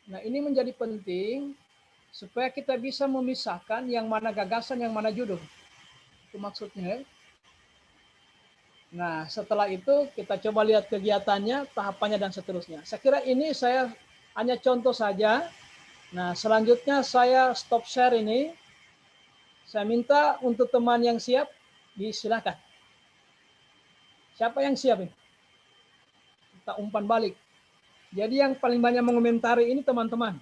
Nah, ini menjadi penting supaya kita bisa memisahkan yang mana gagasan, yang mana judul. Itu maksudnya. Nah, setelah itu kita coba lihat kegiatannya, tahapannya, dan seterusnya. Saya kira ini saya hanya contoh saja. Nah, selanjutnya saya stop share ini. Saya minta untuk teman yang siap, disilakan. Siapa yang siap ini? Kita umpan balik. Jadi yang paling banyak mengomentari ini teman-teman.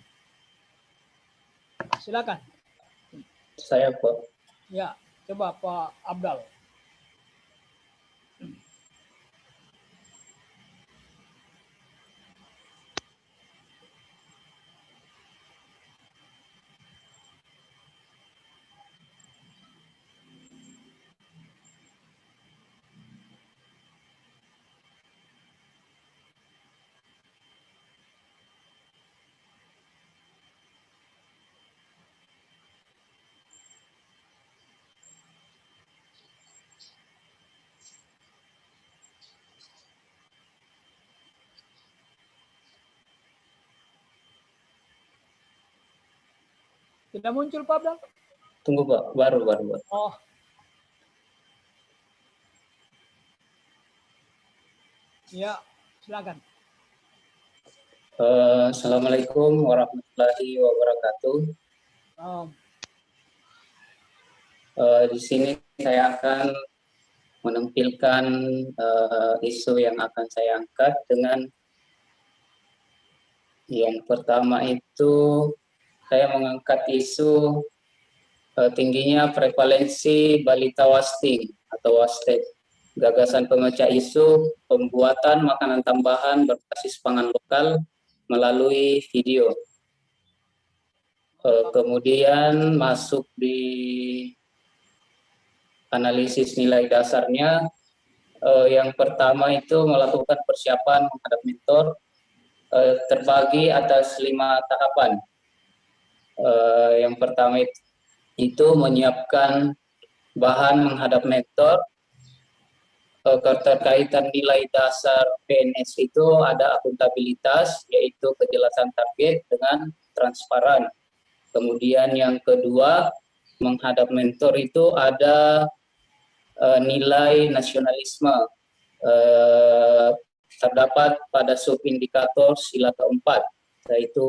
Silakan. Saya, Pak. Ya, coba Pak Abdal. Tidak muncul Pak Abdal? Tunggu Pak, baru Pak. Oh. Ya, silakan. Assalamualaikum warahmatullahi wabarakatuh. Di sini saya akan menampilkan isu yang akan saya angkat dengan yang pertama itu saya mengangkat isu tingginya prevalensi balita wasting atau wasted, gagasan pemecah isu pembuatan makanan tambahan berbasis pangan lokal melalui video. Kemudian masuk di analisis nilai dasarnya. Yang pertama itu melakukan persiapan menghadap mentor, terbagi atas 5 tahapan. Yang pertama itu menyiapkan bahan menghadap mentor. Keterkaitan nilai dasar PNS itu ada akuntabilitas, yaitu kejelasan target dengan transparan. Kemudian yang kedua, menghadap mentor itu ada nilai nasionalisme, terdapat pada subindikator sila keempat, yaitu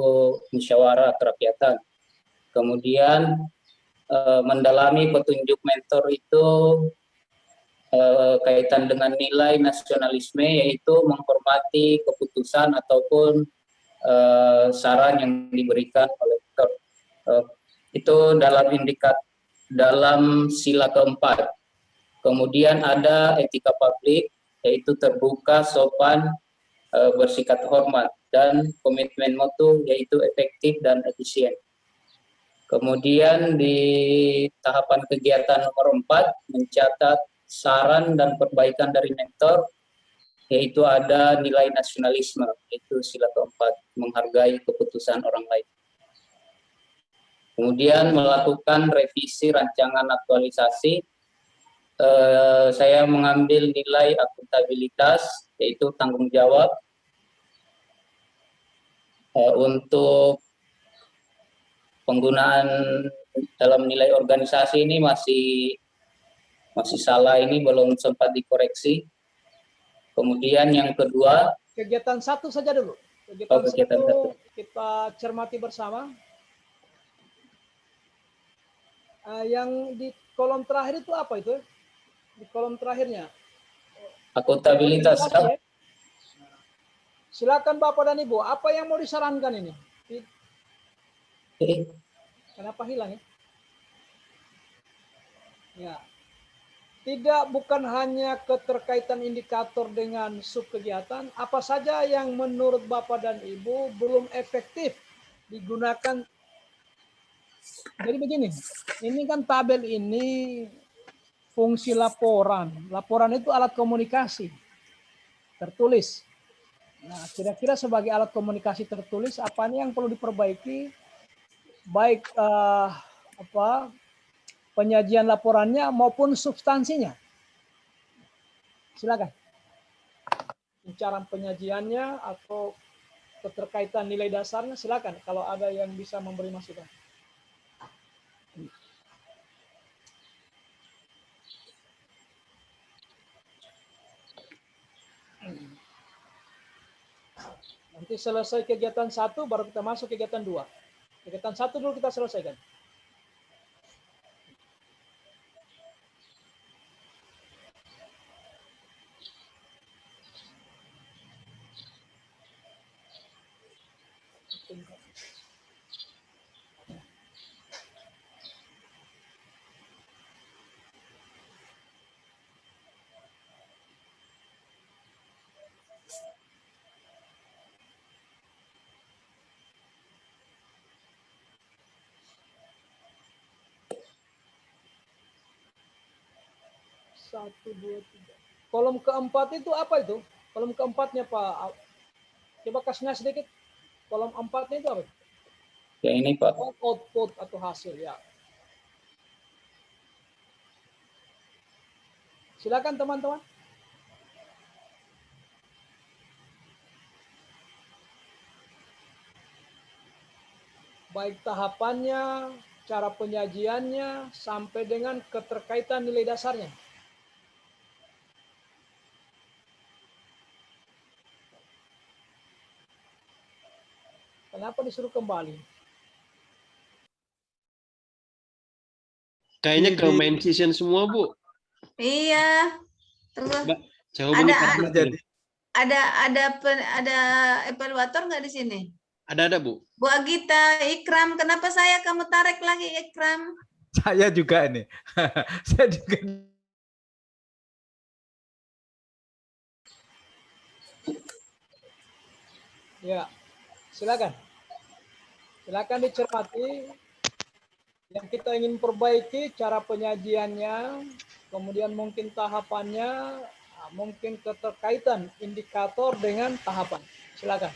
musyawarah kerakyatan. Kemudian mendalami petunjuk mentor itu kaitan dengan nilai nasionalisme, yaitu menghormati keputusan ataupun saran yang diberikan oleh mentor. Itu dalam sila keempat. Kemudian ada etika publik, yaitu terbuka, sopan, bersikap hormat, dan komitmen mutu, yaitu efektif dan efisien. Kemudian di tahapan kegiatan nomor 4, mencatat saran dan perbaikan dari mentor, yaitu ada nilai nasionalisme, yaitu sila keempat, menghargai keputusan orang lain. Kemudian melakukan revisi rancangan aktualisasi. Saya mengambil nilai akuntabilitas, yaitu tanggung jawab. Untuk penggunaan dalam nilai organisasi ini masih salah, ini belum sempat dikoreksi. Kemudian yang kedua, kegiatan 1 saja dulu. Kegiatan 1 kita cermati bersama. Yang di kolom terakhir itu apa itu? Di kolom terakhirnya. Akuntabilitas. Silakan Bapak dan Ibu, apa yang mau disarankan ini? Kenapa hilang ya? Ya. Bukan hanya keterkaitan indikator dengan sub kegiatan, apa saja yang menurut Bapak dan Ibu belum efektif digunakan. Jadi begini, ini kan tabel ini fungsi laporan. Laporan itu alat komunikasi tertulis. Nah, kira-kira sebagai alat komunikasi tertulis, apa nih yang perlu diperbaiki? Baik penyajian laporannya maupun substansinya. Silakan. Cara penyajiannya atau keterkaitan nilai dasarnya, silakan kalau ada yang bisa memberi masukan. Nanti selesai kegiatan 1 baru kita masuk kegiatan 2. Kegiatan 1 dulu kita selesaikan. Satu, dua, tiga. Kolom keempat itu apa itu? Kolom keempatnya Pak. Coba kasih sedikit. Kolom 4-nya itu apa? Ya ini Pak. Output atau hasil ya. Silakan teman-teman. Baik tahapannya, cara penyajiannya, sampai dengan keterkaitan nilai dasarnya. Kenapa disuruh kembali? Kayaknya ke main session semua, Bu. Iya. Tunggu. Ada evaluator nggak di sini? Ada, Bu. Bu Agita, Ikram, kenapa saya kamu tarik lagi Ikram? Saya juga ini. Saya juga. Ya, silakan. Silakan dicermati. Yang kita ingin perbaiki cara penyajiannya, kemudian mungkin tahapannya, mungkin keterkaitan indikator dengan tahapan. Silakan.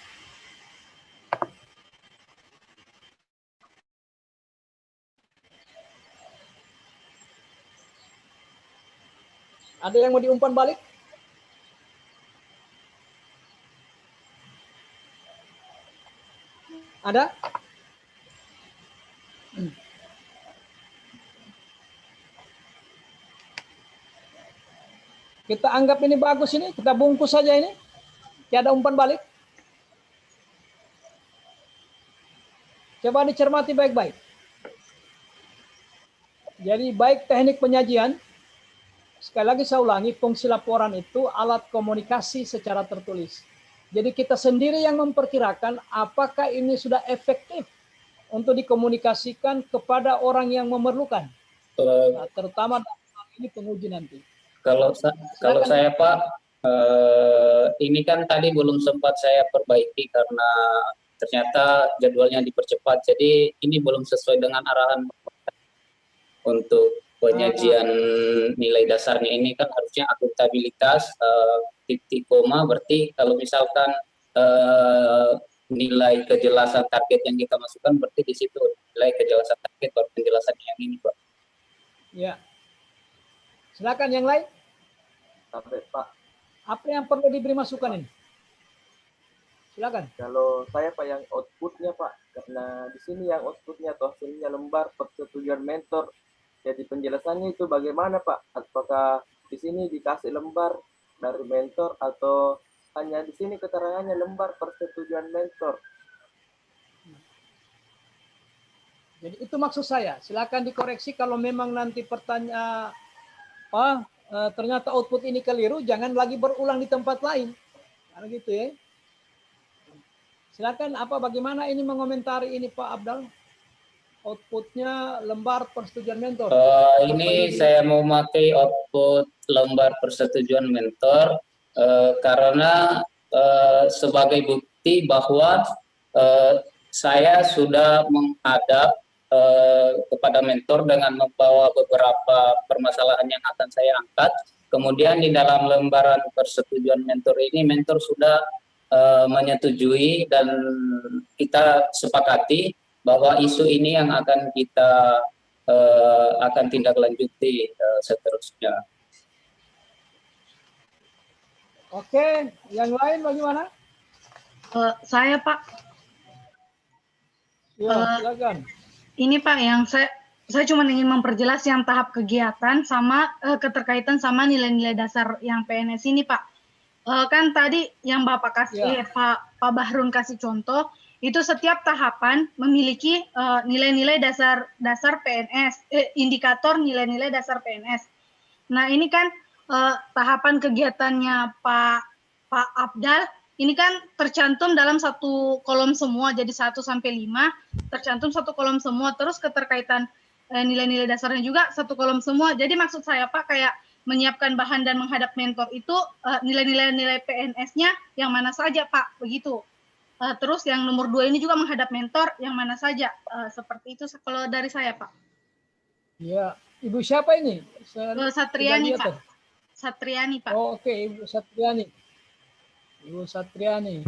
Ada yang mau diumpan balik? Ada? Kita anggap ini bagus ini, kita bungkus saja ini. Tiada umpan balik. Coba dicermati baik-baik. Jadi baik teknik penyajian, sekali lagi saya ulangi, fungsi laporan itu alat komunikasi secara tertulis. Jadi kita sendiri yang memperkirakan apakah ini sudah efektif untuk dikomunikasikan kepada orang yang memerlukan. Nah, terutama ini penguji nanti. Kalau saya Pak, ini kan tadi belum sempat saya perbaiki karena ternyata jadwalnya dipercepat. Jadi ini belum sesuai dengan arahan untuk penyajian nilai dasarnya. Ini kan harusnya akuntabilitas titik koma, berarti kalau misalkan nilai kejelasan target yang kita masukkan berarti di situ nilai kejelasan target baru penjelasannya yang ini Pak. Ya. Silakan yang lain. Sampai Pak. Apa yang perlu diberi masukan ini? Silakan. Kalau saya Pak yang outputnya Pak, karena di sini yang outputnya atau hasilnya lembar persetujuan mentor. Jadi penjelasannya itu bagaimana Pak? Apakah di sini dikasih lembar dari mentor atau hanya di sini keterangannya lembar persetujuan mentor? Jadi itu maksud saya. Silakan dikoreksi kalau memang nanti pertanyaan ternyata output ini keliru, jangan lagi berulang di tempat lain. Karena gitu ya. Silakan bagaimana ini mengomentari ini Pak Abdal? Outputnya lembar persetujuan mentor. Ini saya mau pakai output lembar persetujuan mentor karena sebagai bukti bahwa saya sudah menghadap kepada mentor dengan membawa beberapa permasalahan yang akan saya angkat. Kemudian di dalam lembaran persetujuan mentor ini, mentor sudah menyetujui dan kita sepakati bahwa isu ini yang akan kita akan tindak lanjuti seterusnya. Oke, yang lain bagaimana? Saya Pak, Ya, silakan. ini Pak yang saya cuma ingin memperjelas yang tahap kegiatan sama keterkaitan sama nilai-nilai dasar yang PNS ini Pak. Kan tadi yang Bapak kasih Pak Bahrun kasih contoh itu setiap tahapan memiliki nilai-nilai dasar PNS, indikator nilai-nilai dasar PNS. Nah ini kan tahapan kegiatannya Pak Abdal ini kan tercantum dalam satu kolom semua, jadi 1 sampai 5 tercantum satu kolom semua, terus keterkaitan nilai-nilai dasarnya juga satu kolom semua. Jadi maksud saya Pak kayak menyiapkan bahan dan menghadap mentor itu nilai-nilai PNS-nya yang mana saja Pak, begitu. Terus yang nomor 2 ini juga menghadap mentor yang mana saja, seperti itu kalau dari saya Pak. Ya, Ibu siapa ini? Satriani Pak. Satriani Pak. Oh, oke, Ibu Satriani. Ibu Satriani.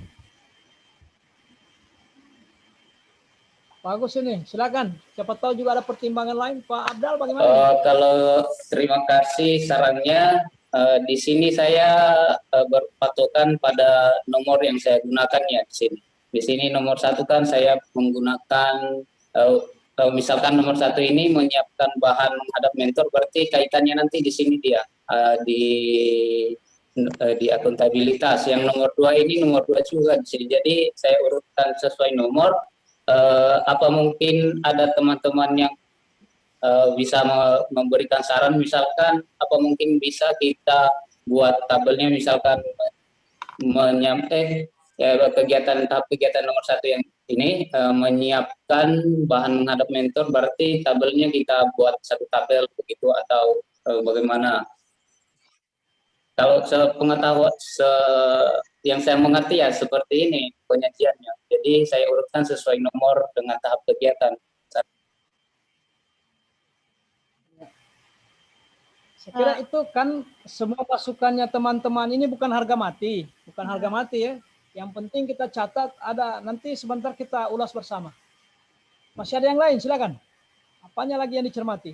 Bagus ini, silakan. Siapa tahu juga ada pertimbangan lain. Pak Abdal bagaimana? Kalau terima kasih sarannya. Di sini saya berpatokan pada nomor yang saya gunakan ya di sini. Di sini nomor 1 kan saya menggunakan misalkan nomor 1 ini menyiapkan bahan menghadap mentor, berarti kaitannya nanti di sini dia di akuntabilitas. Yang nomor 2 ini nomor 2 juga di sini. Jadi saya urutkan sesuai nomor. Apa mungkin ada teman-teman yang bisa memberikan saran, misalkan apa mungkin bisa kita buat tabelnya, misalkan tahap kegiatan nomor 1 yang ini menyiapkan bahan menghadap mentor, berarti tabelnya kita buat satu tabel begitu atau bagaimana? Kalau sepengetahuan yang saya mengerti ya seperti ini penyajiannya. Jadi saya urutkan sesuai nomor dengan tahap kegiatan. Saya kira itu kan semua masukannya teman-teman ini bukan harga mati, ya. Yang penting kita catat, ada nanti sebentar kita ulas bersama. Masih ada yang lain, silakan. Apanya lagi yang dicermati?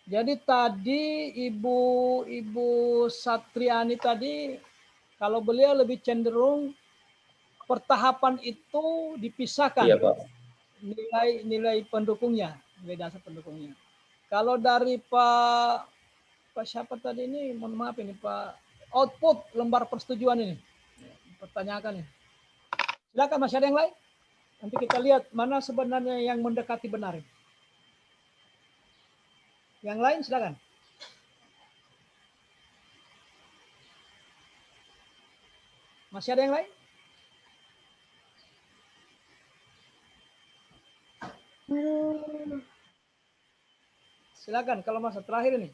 Jadi tadi Ibu Satriani tadi, kalau beliau lebih cenderung pertahapan itu dipisahkan. Iya, Pak. Nilai pendukungnya, nilai dasar pendukungnya. Kalau dari Pak siapa tadi ini, mohon maaf ini Pak, output lembar persetujuan ini, pertanyakan ini. Silakan, masih ada yang lain? Nanti kita lihat mana sebenarnya yang mendekati benar. Yang lain silakan. Masih ada yang lain? Silakan kalau masa terakhir ini.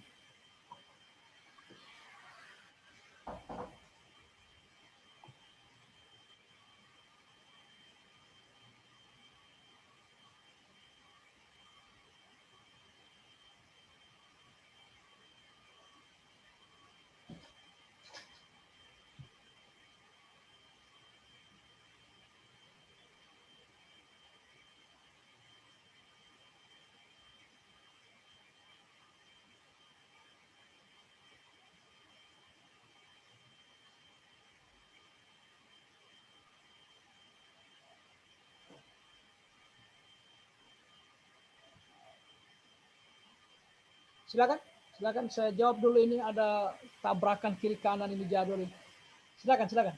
Silakan saya jawab dulu, ini ada tabrakan kiri kanan ini jadul ini. Silakan.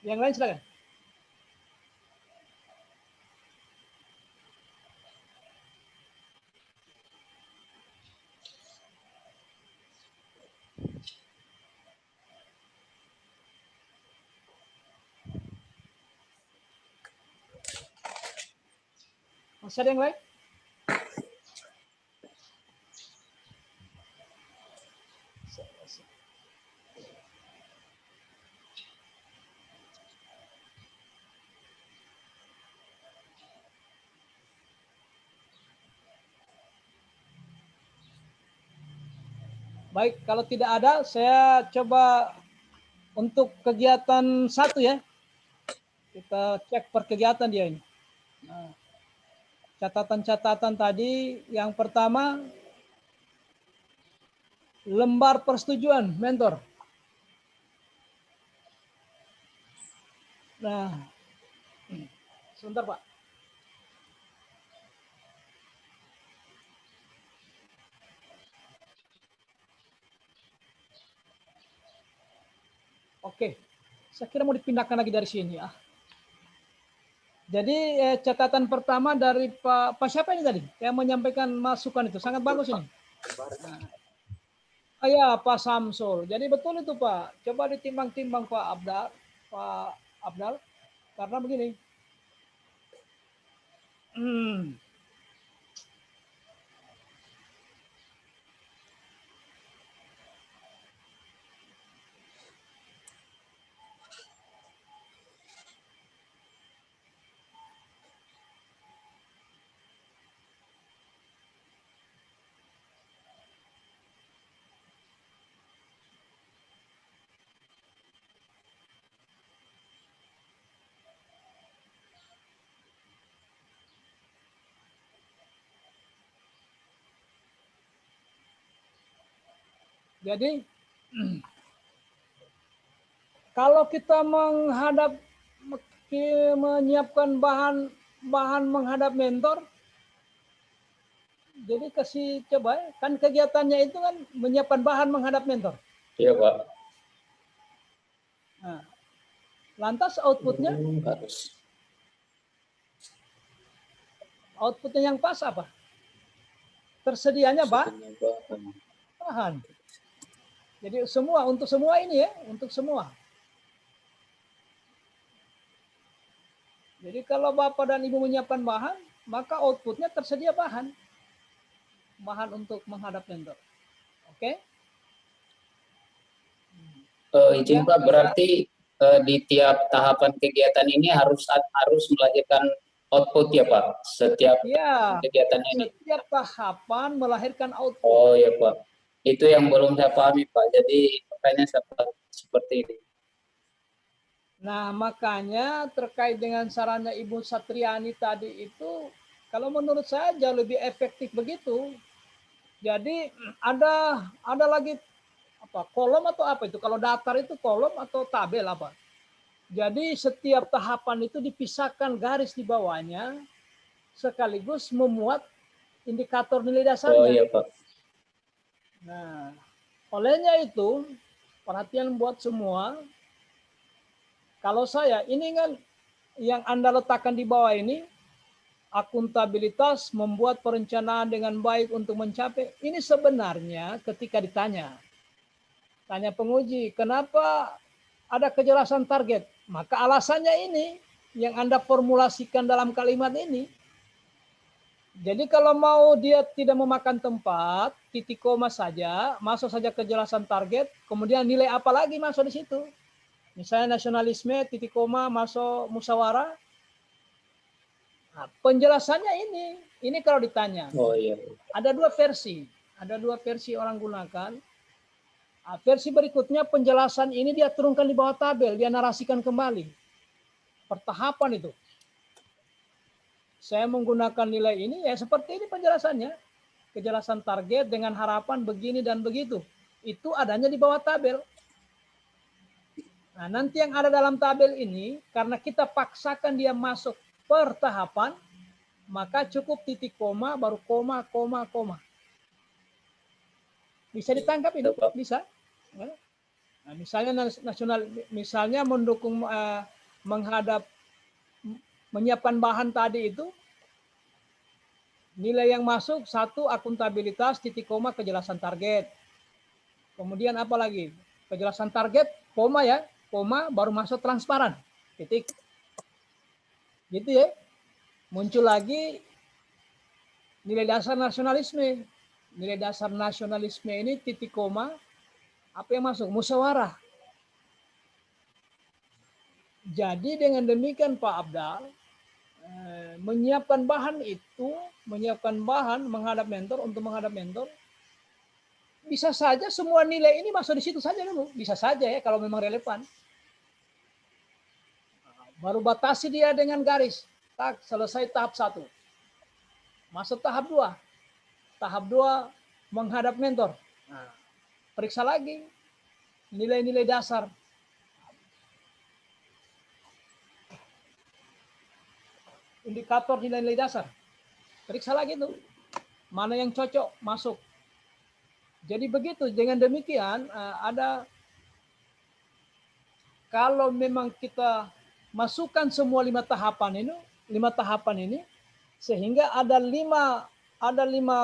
Yang lain silakan. Masih ada yang lain? Baik, kalau tidak ada, saya coba untuk kegiatan 1 ya. Kita cek per kegiatan dia ini. Nah, catatan-catatan tadi, yang pertama lembar persetujuan mentor. Nah, sebentar Pak. Oke, saya kira mau dipindahkan lagi dari sini ya. Jadi catatan pertama dari Pak siapa ini tadi yang menyampaikan masukan itu sangat bagus ini. Ya Pak Samsul. Jadi betul itu Pak. Coba ditimbang-timbang Pak Abdal, karena begini. Jadi kalau kita menyiapkan bahan menghadap mentor, jadi kasih coba kan kegiatannya itu kan menyiapkan bahan menghadap mentor. Iya Pak. Nah, lantas outputnya yang pas apa? Tersedianya bahan. Jadi untuk semua ini ya, untuk semua. Jadi kalau Bapak dan Ibu menyiapkan bahan, maka outputnya tersedia bahan untuk menghadap mentor. Oke? Izin Pak, berarti di tiap tahapan kegiatan ini harus melahirkan output ya Pak, setiap kegiatan ini. Setiap tahapan melahirkan output. Oh ya Pak, itu yang belum saya pahami Pak. Jadi makanya seperti ini. Nah makanya terkait dengan sarannya Ibu Satriani tadi itu, kalau menurut saya jauh lebih efektif begitu. Jadi ada lagi apa kolom atau apa itu? Kalau datar itu kolom atau tabel apa? Jadi setiap tahapan itu dipisahkan garis di bawahnya, sekaligus memuat indikator nilai dasarnya. Oh iya Pak. Nah, olehnya itu perhatian buat semua. Kalau saya ini kan yang Anda letakkan di bawah ini, akuntabilitas membuat perencanaan dengan baik untuk mencapai. Ini sebenarnya ketika tanya penguji, kenapa ada kejelasan target? Maka alasannya ini yang Anda formulasikan dalam kalimat ini. Jadi kalau mau dia tidak memakan tempat, titik koma saja, masuk saja kejelasan target, kemudian nilai apa lagi masuk di situ? Misalnya nasionalisme, titik koma, masuk musyawarah. Nah, penjelasannya ini kalau ditanya. Oh iya. Ada dua versi orang gunakan. Nah, versi berikutnya penjelasan ini dia turunkan di bawah tabel, dia narasikan kembali. Pertahapan itu. Saya menggunakan nilai ini, ya seperti ini penjelasannya. Kejelasan target dengan harapan begini dan begitu. Itu adanya di bawah tabel. Nah, nanti yang ada dalam tabel ini, karena kita paksakan dia masuk per tahapan, maka cukup titik koma, baru koma, koma, koma. Bisa ditangkap ini? Bisa. Nah, misalnya mendukung menyiapkan bahan tadi itu, nilai yang masuk 1 akuntabilitas, titik koma, kejelasan target. Kemudian apa lagi? Kejelasan target, koma ya, koma, baru masuk transparan, titik. Gitu ya. Muncul lagi nilai dasar nasionalisme. Nilai dasar nasionalisme ini titik koma, apa yang masuk? Musyawarah. Jadi dengan demikian Pak Abdal, menyiapkan bahan menghadap mentor, untuk menghadap mentor, bisa saja semua nilai ini masuk di situ saja dulu. Bisa saja ya kalau memang relevan. Baru batasi dia dengan garis. Tak, selesai tahap 1. Masuk tahap 2. Tahap 2 menghadap mentor. Nah, periksa lagi nilai-nilai dasar. Indikator nilai-nilai dasar. Periksa lagi tuh. Mana yang cocok masuk. Jadi begitu. Dengan demikian ada kalau memang kita masukkan semua 5 tahapan ini sehingga ada 5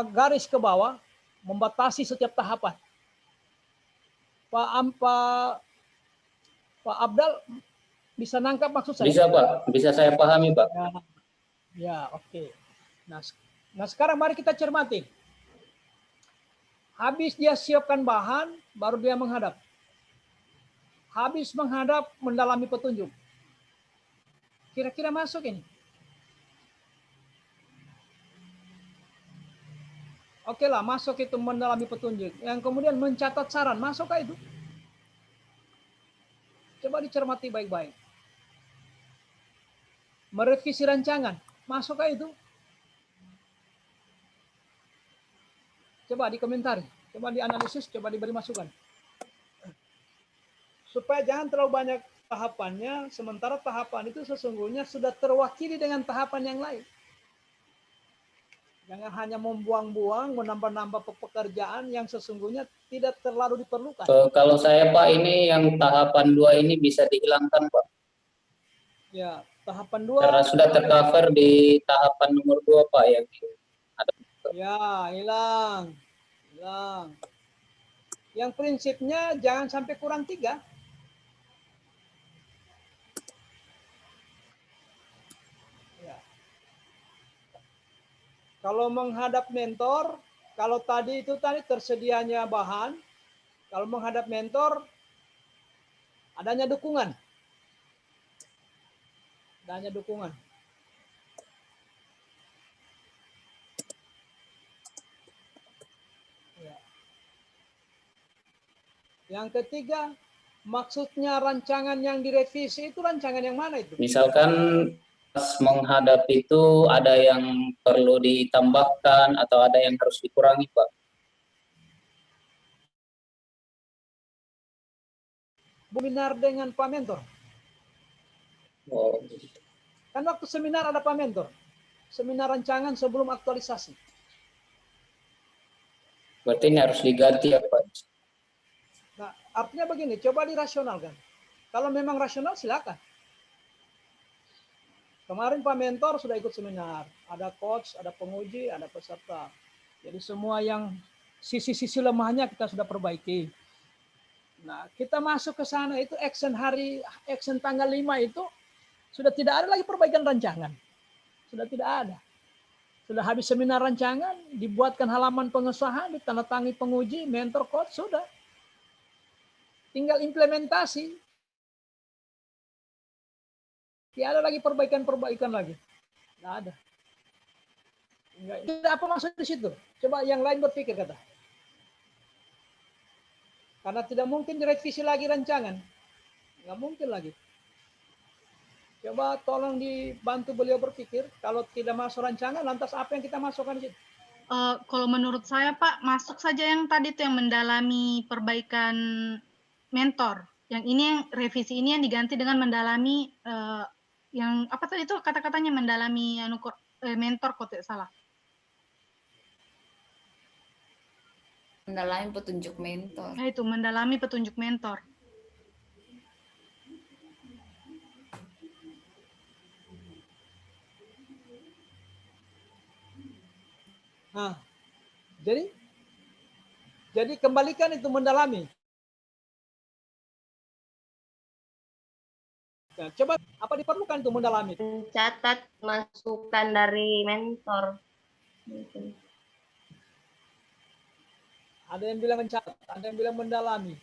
garis ke bawah membatasi setiap tahapan. Pak Abdal bisa nangkap maksud saya? Bisa Pak, bisa saya pahami Pak. Ya, oke. Nah sekarang mari kita cermati. Habis dia siapkan bahan, baru dia menghadap. Habis menghadap, mendalami petunjuk. Kira-kira masuk ini? Oke lah, masuk itu mendalami petunjuk. Yang kemudian mencatat saran, masukkah itu? Coba dicermati baik-baik. Merevisi rancangan, masukkah itu? Coba dikomentari, coba dianalisis, coba diberi masukan. Supaya jangan terlalu banyak tahapannya, sementara tahapan itu sesungguhnya sudah terwakili dengan tahapan yang lain. Jangan hanya membuang-buang, menambah-nambah pekerjaan yang sesungguhnya tidak terlalu diperlukan. Kalau saya Pak, ini yang tahapan 2 ini bisa dihilangkan Pak. Ya, tahapan 2. Karena sudah tercover di tahapan nomor 2 Pak yang ada. Ya, hilang. Yang prinsipnya jangan sampai kurang 3. Ya. Kalau menghadap mentor, kalau tadi tersedianya bahan, kalau menghadap mentor, adanya dukungan. Ya. Yang ketiga, maksudnya rancangan yang direvisi itu rancangan yang mana itu? Misalkan pas menghadap itu ada yang perlu ditambahkan atau ada yang harus dikurangi Pak. Seminar dengan Pak Mentor. Oh. Kan waktu seminar ada Pak Mentor. Seminar rancangan sebelum aktualisasi. Berarti ini harus diganti ya Pak. Nah, artinya begini, coba dirasionalkan. Kalau memang rasional silakan. Kemarin Pak Mentor sudah ikut seminar. Ada coach, ada penguji, ada peserta. Jadi semua yang sisi-sisi lemahnya kita sudah perbaiki. Nah, kita masuk ke sana itu action tanggal 5 itu sudah tidak ada lagi perbaikan rancangan. Sudah tidak ada. Sudah habis seminar rancangan, dibuatkan halaman pengesahan, ditandatangani penguji, mentor, coach, sudah. Tinggal implementasi. Tidak ada lagi perbaikan lagi. Tidak ada. Tidak apa maksud di situ? Coba yang lain berpikir kata. Karena tidak mungkin direvisi lagi rancangan. Nggak mungkin lagi. Coba tolong dibantu beliau berpikir. Kalau tidak masuk rancangan, lantas apa yang kita masukkan di situ? Kalau menurut saya Pak, masuk saja yang tadi tuh yang mendalami perbaikan mentor. Yang ini yang revisi ini yang diganti dengan mendalami yang apa tadi itu kata-katanya mendalami mentor kok tidak salah. Mendalami petunjuk mentor. Nah, itu mendalami petunjuk mentor. Nah, jadi kembalikan itu mendalami. Nah, coba apa diperlukan itu mendalami? Mencatat masukan dari mentor. Ada yang bilang mencatat, ada yang bilang mendalami.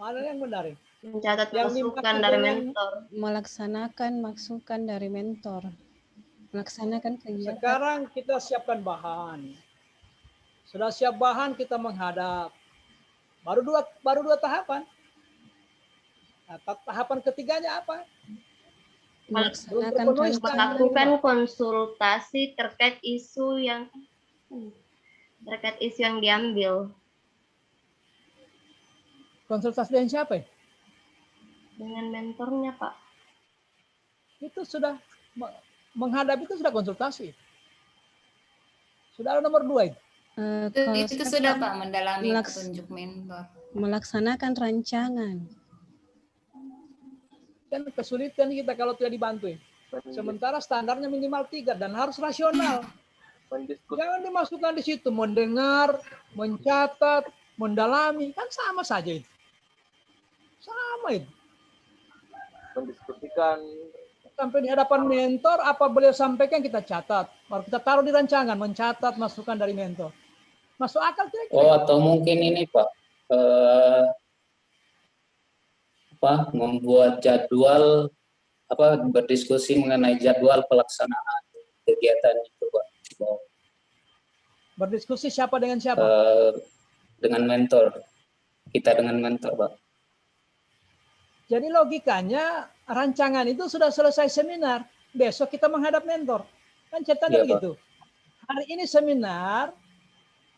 Mana yang benar? Mencatat Yang masukan dimaksud dari dengan mentor. Melaksanakan masukan dari mentor. Melaksanakan kegiatan. Sekarang kita siapkan bahan. Sudah siap bahan, kita menghadap. Baru dua tahapan. Nah, tahapan ketiganya apa? Melakukan konsultasi terkait isu yang diambil. Konsultasi dengan siapa ya? Dengan mentornya, Pak. Itu sudah menghadap itu sudah konsultasi. Sudah ada nomor 2 itu. Kalau Itu saya, sudah Pak, Pak mendalami melaks- petunjuk mentor. melaksanakan rancangan. Kan kesulitan kita kalau tidak dibantu. Sementara standarnya minimal 3 dan harus rasional. Jangan dimasukkan di situ mendengar, mencatat, mendalami, kan sama saja itu. Sama itu. Mendiskusikan Sampai di hadapan mentor, apa beliau sampaikan kita catat. Baru kita taruh di rancangan, mencatat masukan dari mentor. Masuk akal kira-kira? Oh, atau mungkin ini Pak, membuat jadwal, berdiskusi mengenai jadwal pelaksanaan kegiatan itu Pak. Berdiskusi siapa dengan siapa? Dengan mentor. Kita dengan mentor Pak. Jadi logikanya rancangan itu sudah selesai seminar. Besok kita menghadap mentor. Kan ceritanya Iya, begitu. Hari ini seminar,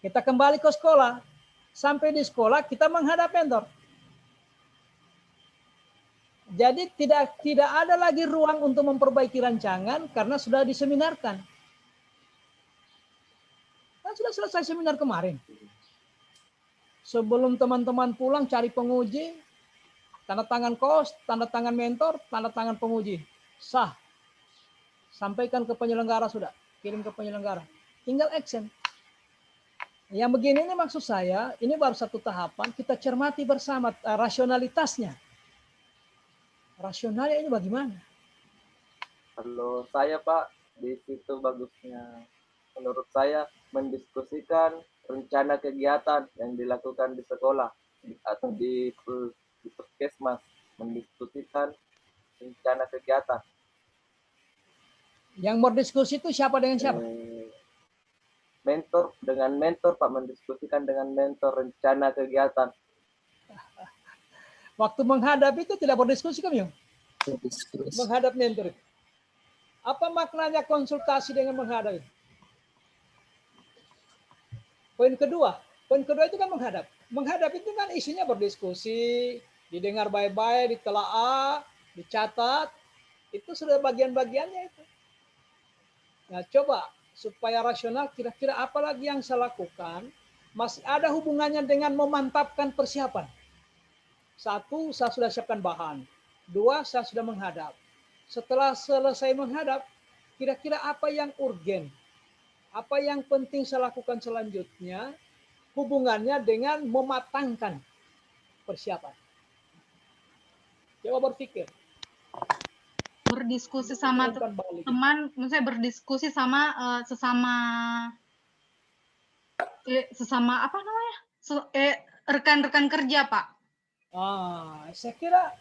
kita kembali ke sekolah. Sampai di sekolah kita menghadap mentor. Jadi tidak ada lagi ruang untuk memperbaiki rancangan karena sudah diseminarkan. Kan sudah selesai seminar kemarin. Sebelum teman-teman pulang cari penguji, tanda tangan kos, tanda tangan mentor, tanda tangan penguji. Sah. Sampaikan ke penyelenggara sudah. Kirim ke penyelenggara. Tinggal action. Yang begini ini maksud saya, ini baru satu tahapan, kita cermati bersama rasionalitasnya. Rasionalnya ini bagaimana? Kalau saya Pak, di situ bagusnya menurut saya mendiskusikan rencana kegiatan yang dilakukan di sekolah atau di puskesmas, mendiskusikan rencana kegiatan. Yang berdiskusi itu siapa dengan siapa? Mentor dengan mentor Pak, mendiskusikan dengan mentor rencana kegiatan. Waktu menghadap itu tidak berdiskusi kami. Menghadap mentor itu. Apa maknanya konsultasi dengan menghadap itu? Poin kedua itu kan menghadap. Menghadap itu kan isinya berdiskusi, didengar baik-baik, ditelaah, dicatat. Itu sudah bagian-bagiannya itu. Nah, coba supaya rasional, kira-kira apa lagi yang saya lakukan? Masih ada hubungannya dengan memantapkan persiapan. 1, saya sudah siapkan bahan. 2, saya sudah menghadap. Setelah selesai menghadap, kira-kira apa yang urgen? Apa yang penting saya lakukan selanjutnya? Hubungannya dengan mematangkan persiapan. Coba berpikir. Berdiskusi sama teman, misalnya berdiskusi sama sesama apa namanya? Rekan-rekan kerja, Pak. Saya kira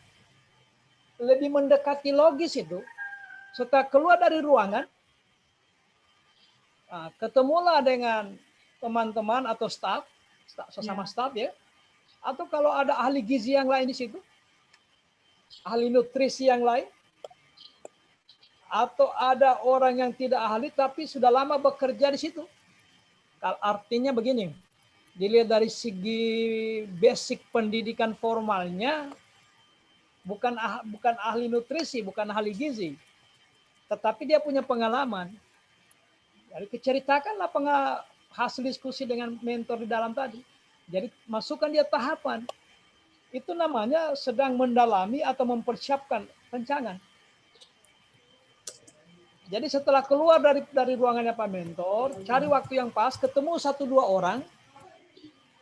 lebih mendekati logis itu. Setelah keluar dari ruangan, ketemulah dengan teman-teman atau staf, sesama staf ya. Atau kalau ada ahli gizi yang lain di situ, ahli nutrisi yang lain, atau ada orang yang tidak ahli tapi sudah lama bekerja di situ. Artinya begini, dilihat dari segi basic pendidikan formalnya, bukan ahli nutrisi, bukan ahli gizi, tetapi dia punya pengalaman. Jadi ceritakanlah hasil diskusi dengan mentor di dalam tadi. Jadi masukkan dia tahapan. Itu namanya sedang mendalami atau mempersiapkan rancangan. Jadi setelah keluar dari ruangannya Pak Mentor, cari waktu yang pas, ketemu 1-2 orang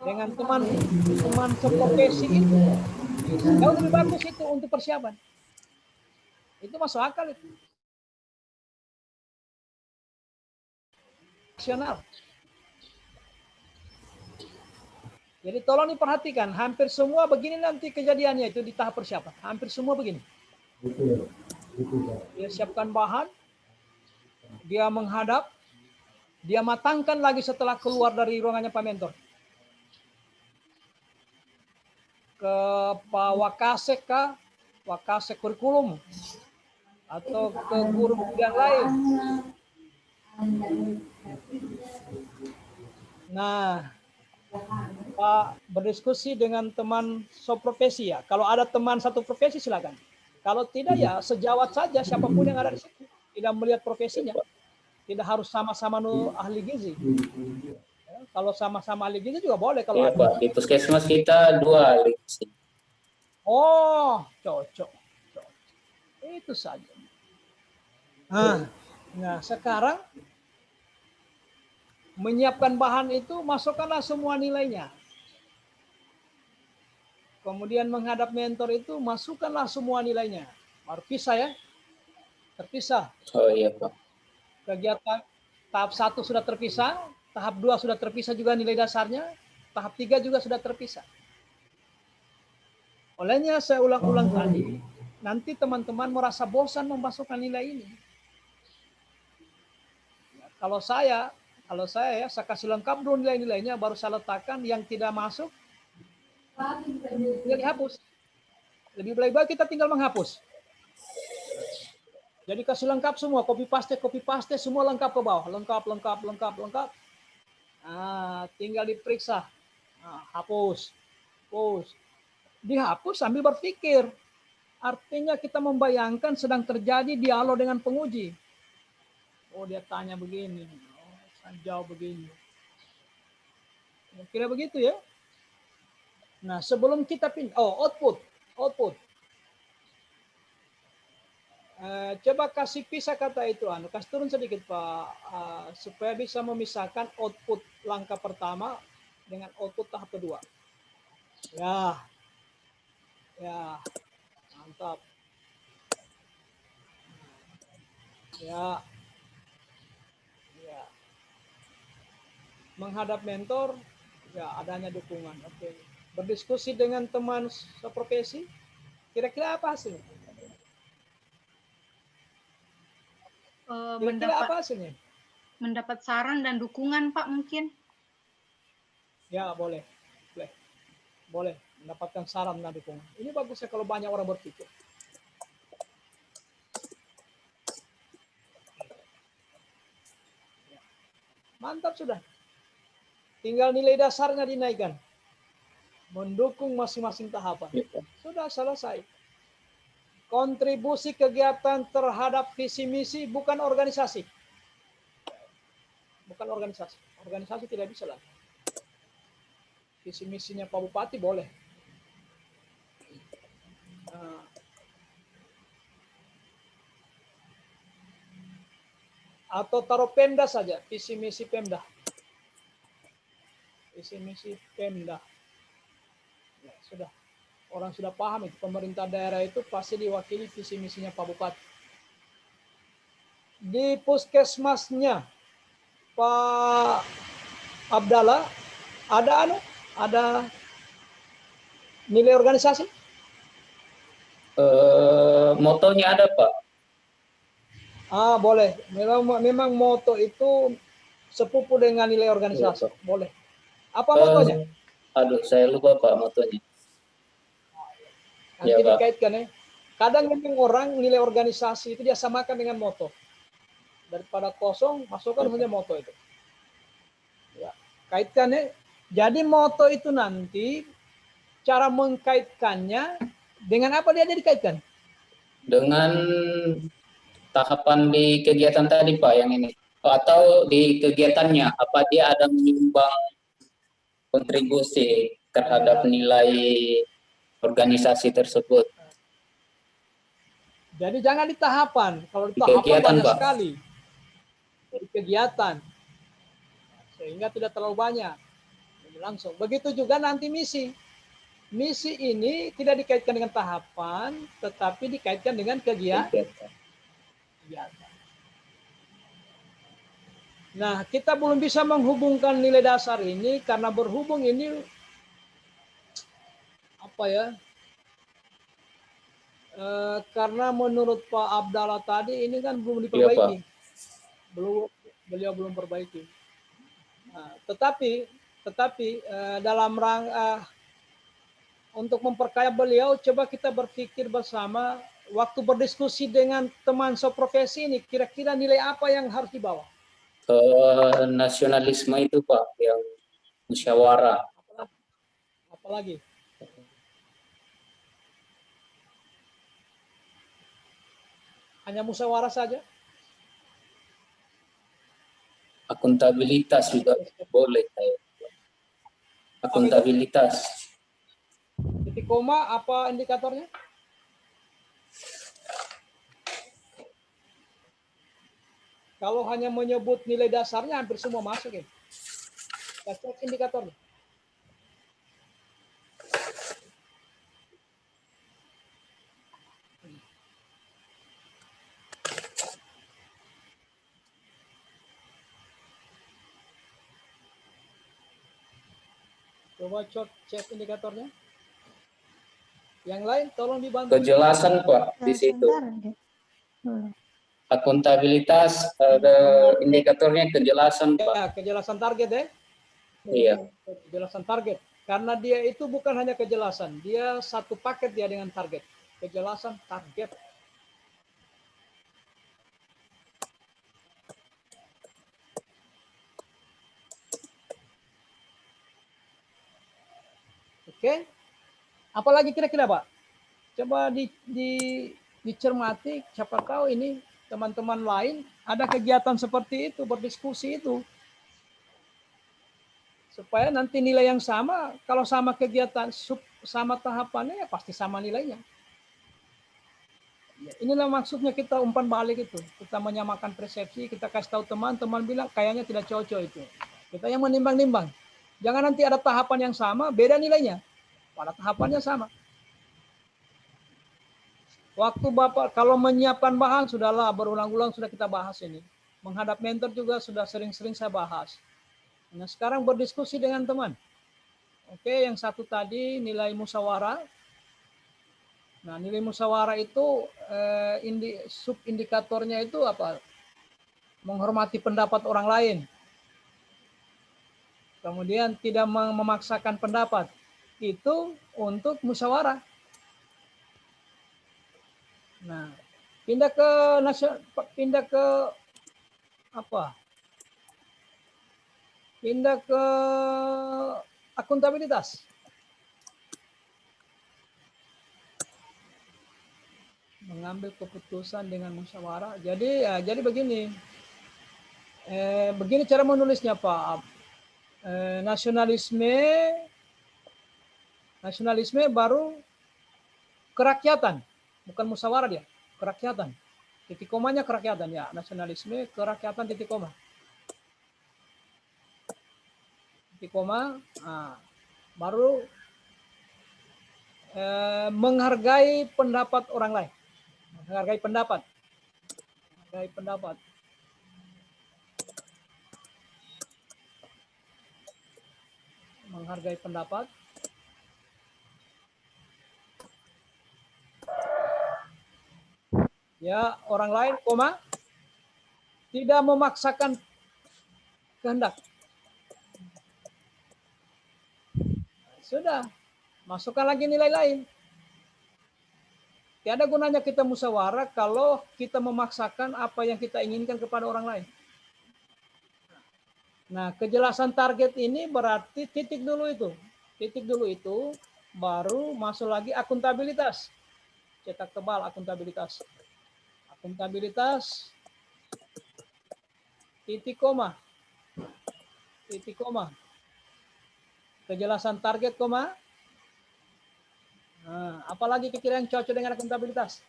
dengan teman seprofesi itu. Jauh lebih bagus itu untuk persiapan. Itu masuk akal itu. Rasional. Jadi tolong diperhatikan, hampir semua begini nanti kejadiannya itu di tahap persiapan. Hampir semua begini. Dia siapkan bahan, dia menghadap, dia matangkan lagi setelah keluar dari ruangannya Pak Mentor. Ke Pak Wakasek kah, Wakasek kurikulum, atau ke guru yang lain. Nah, Pak berdiskusi dengan teman seprofesi ya. Kalau ada teman satu profesi silakan. Kalau tidak ya sejawat saja siapapun yang ada di situ. Tidak melihat profesinya. Tidak harus sama-sama ahli gizi. Ya, kalau sama-sama ahli gizi juga boleh kalau Iya ada. Pak, di puskesmas kita 2 ahli gizi. Oh, cocok. Itu saja. Nah, sekarang menyiapkan bahan itu masukkanlah semua nilainya. Kemudian menghadap mentor itu masukkanlah semua nilainya. Terpisah ya. Terpisah. Oh iya Pak. Kegiatan tahap 1 sudah terpisah, tahap 2 sudah terpisah juga nilai dasarnya, tahap 3 juga sudah terpisah. Olehnya saya ulang-ulang tadi, nanti teman-teman merasa bosan memasukkan nilai ini. Kalau saya ya, saya kasih lengkap dulu nilai-nilainya, baru saya letakkan yang tidak masuk, tinggal dihapus. Lebih baik kita tinggal menghapus. Jadi kasih lengkap semua, copy paste, semua lengkap ke bawah, lengkap. Nah, tinggal diperiksa, hapus. Dihapus sambil berpikir. Artinya kita membayangkan sedang terjadi dialog dengan penguji. Oh, dia tanya begini, saya jawab begini. Kira begitu ya. Nah, sebelum kita output. Coba kasih pisah kata itu, kasih turun sedikit Pak, supaya bisa memisahkan output langkah pertama dengan output tahap kedua. Ya, mantap. Ya. Menghadap mentor, ya adanya dukungan. Oke. Berdiskusi dengan teman seprofesi, kira-kira apa hasilnya? Mendapat saran dan dukungan Pak mungkin. Ya boleh mendapatkan saran dan dukungan. Ini bagusnya kalau banyak orang berpikir. Mantap sudah. Tinggal nilai dasarnya dinaikkan. Mendukung masing-masing tahapan. Sudah selesai. Kontribusi kegiatan terhadap visi misi bukan organisasi. Organisasi tidak bisa lah. Visi misinya Pak Bupati boleh. Atau taruh Pemda saja, visi misi Pemda. Ya, sudah. Orang sudah paham itu, pemerintah daerah itu pasti diwakili visi misinya Pak Bupati. Di puskesmasnya Pak Abdallah ada nilai organisasi? Motonya ada Pak. Boleh. Memang moto itu sepupu dengan nilai organisasi. Boleh. Apa motonya? Aduh, saya lupa Pak motonya. Nanti dikaitkan ya. Kadang memang orang nilai organisasi itu dia samakan dengan moto. Daripada kosong, masukkan saja moto itu. Ya, kaitkan ya. Jadi moto itu nanti cara mengkaitkannya dengan apa dia dikaitkan? Dengan tahapan di kegiatan tadi Pak yang ini. Atau di kegiatannya, apa dia ada menyumbang kontribusi terhadap nilai organisasi tersebut. Jadi jangan di tahapan. Kalau di tahapan banyak sekali. Di kegiatan. Sehingga tidak terlalu banyak. Langsung. Begitu juga nanti misi. Misi ini tidak dikaitkan dengan tahapan, tetapi dikaitkan dengan kegiatan. Nah, kita belum bisa menghubungkan nilai dasar ini karena berhubung ini karena menurut Pak Abdallah tadi ini kan belum diperbaiki. Beliau belum perbaiki. Nah, tetapi dalam rangka untuk memperkaya beliau, coba kita berpikir bersama waktu berdiskusi dengan teman seprofesi ini, kira-kira nilai apa yang harus dibawa? Nasionalisme itu Pak, yang musyawarah. Apalagi? Hanya musyawarah saja? Akuntabilitas juga boleh. Akuntabilitas. Titik koma apa indikatornya? Kalau hanya menyebut nilai dasarnya hampir semua masuk ya. Kita cek indikatornya. Coba cek indikatornya. Yang lain tolong dibantu. Kejelasan Pak di situ. Akuntabilitas indikatornya kejelasan Pak. Ya, kejelasan target ya. Iya. Kejelasan target. Karena dia itu bukan hanya kejelasan, dia satu paket dia dengan target. Kejelasan target. Oke. Apalagi kira-kira Pak? Coba dicermati, siapa tahu ini teman-teman lain ada kegiatan seperti itu, berdiskusi itu. Supaya nanti nilai yang sama, kalau sama kegiatan, sama tahapannya ya pasti sama nilainya. Ya, inilah maksudnya kita umpan balik itu. Kita menyamakan persepsi, kita kasih tahu teman-teman bilang kayaknya tidak cocok itu. Kita yang menimbang-nimbang. Jangan nanti ada tahapan yang sama, beda nilainya. Pada tahapannya sama. Waktu Bapak kalau menyiapkan bahan, sudahlah berulang-ulang sudah kita bahas ini. Menghadap mentor juga sudah sering-sering saya bahas. Nah sekarang berdiskusi dengan teman. Oke, yang satu tadi nilai musyawarah. Nah nilai musyawarah itu subindikatornya itu apa? Menghormati pendapat orang lain. Kemudian tidak memaksakan pendapat. Itu untuk musyawarah. Nah, pindah ke apa? Pindah ke akuntabilitas. Mengambil keputusan dengan musyawarah. Jadi begini. Begini cara menulisnya Pak. Nasionalisme baru kerakyatan. Bukan musyawarah dia, kerakyatan. Titik komanya kerakyatan ya, nasionalisme, kerakyatan, titik koma. Titik koma, baru menghargai pendapat orang lain. Menghargai pendapat. Menghargai pendapat. Menghargai pendapat. Ya, orang lain, koma, tidak memaksakan kehendak. Sudah, masukkan lagi nilai lain. Tiada gunanya kita musyawarah kalau kita memaksakan apa yang kita inginkan kepada orang lain. Nah, kejelasan target ini berarti titik dulu itu. Titik dulu itu baru masuk lagi akuntabilitas. Cetak tebal akuntabilitas. Akuntabilitas, titik koma, kejelasan target koma. Nah, apalagi kira-kira yang cocok dengan akuntabilitas.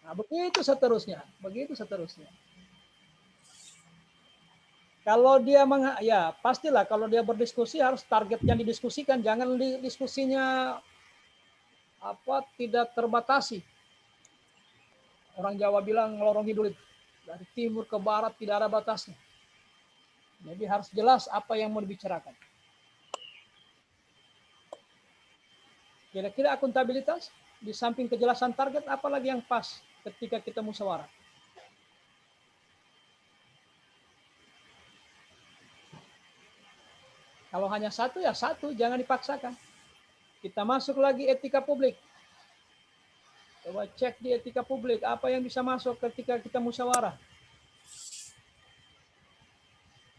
Nah, begitu seterusnya. Kalau dia ya pastilah kalau dia berdiskusi harus target yang didiskusikan, jangan diskusinya tidak terbatasi. Orang Jawa bilang ngelorong hidup dari timur ke barat tidak ada batasnya. Jadi harus jelas apa yang mau dibicarakan. Kira-kira akuntabilitas di samping kejelasan target apalagi yang pas ketika kita musyawarah. Kalau hanya satu ya satu, jangan dipaksakan. Kita masuk lagi etika publik. Coba cek di etika publik, apa yang bisa masuk ketika kita musyawarah.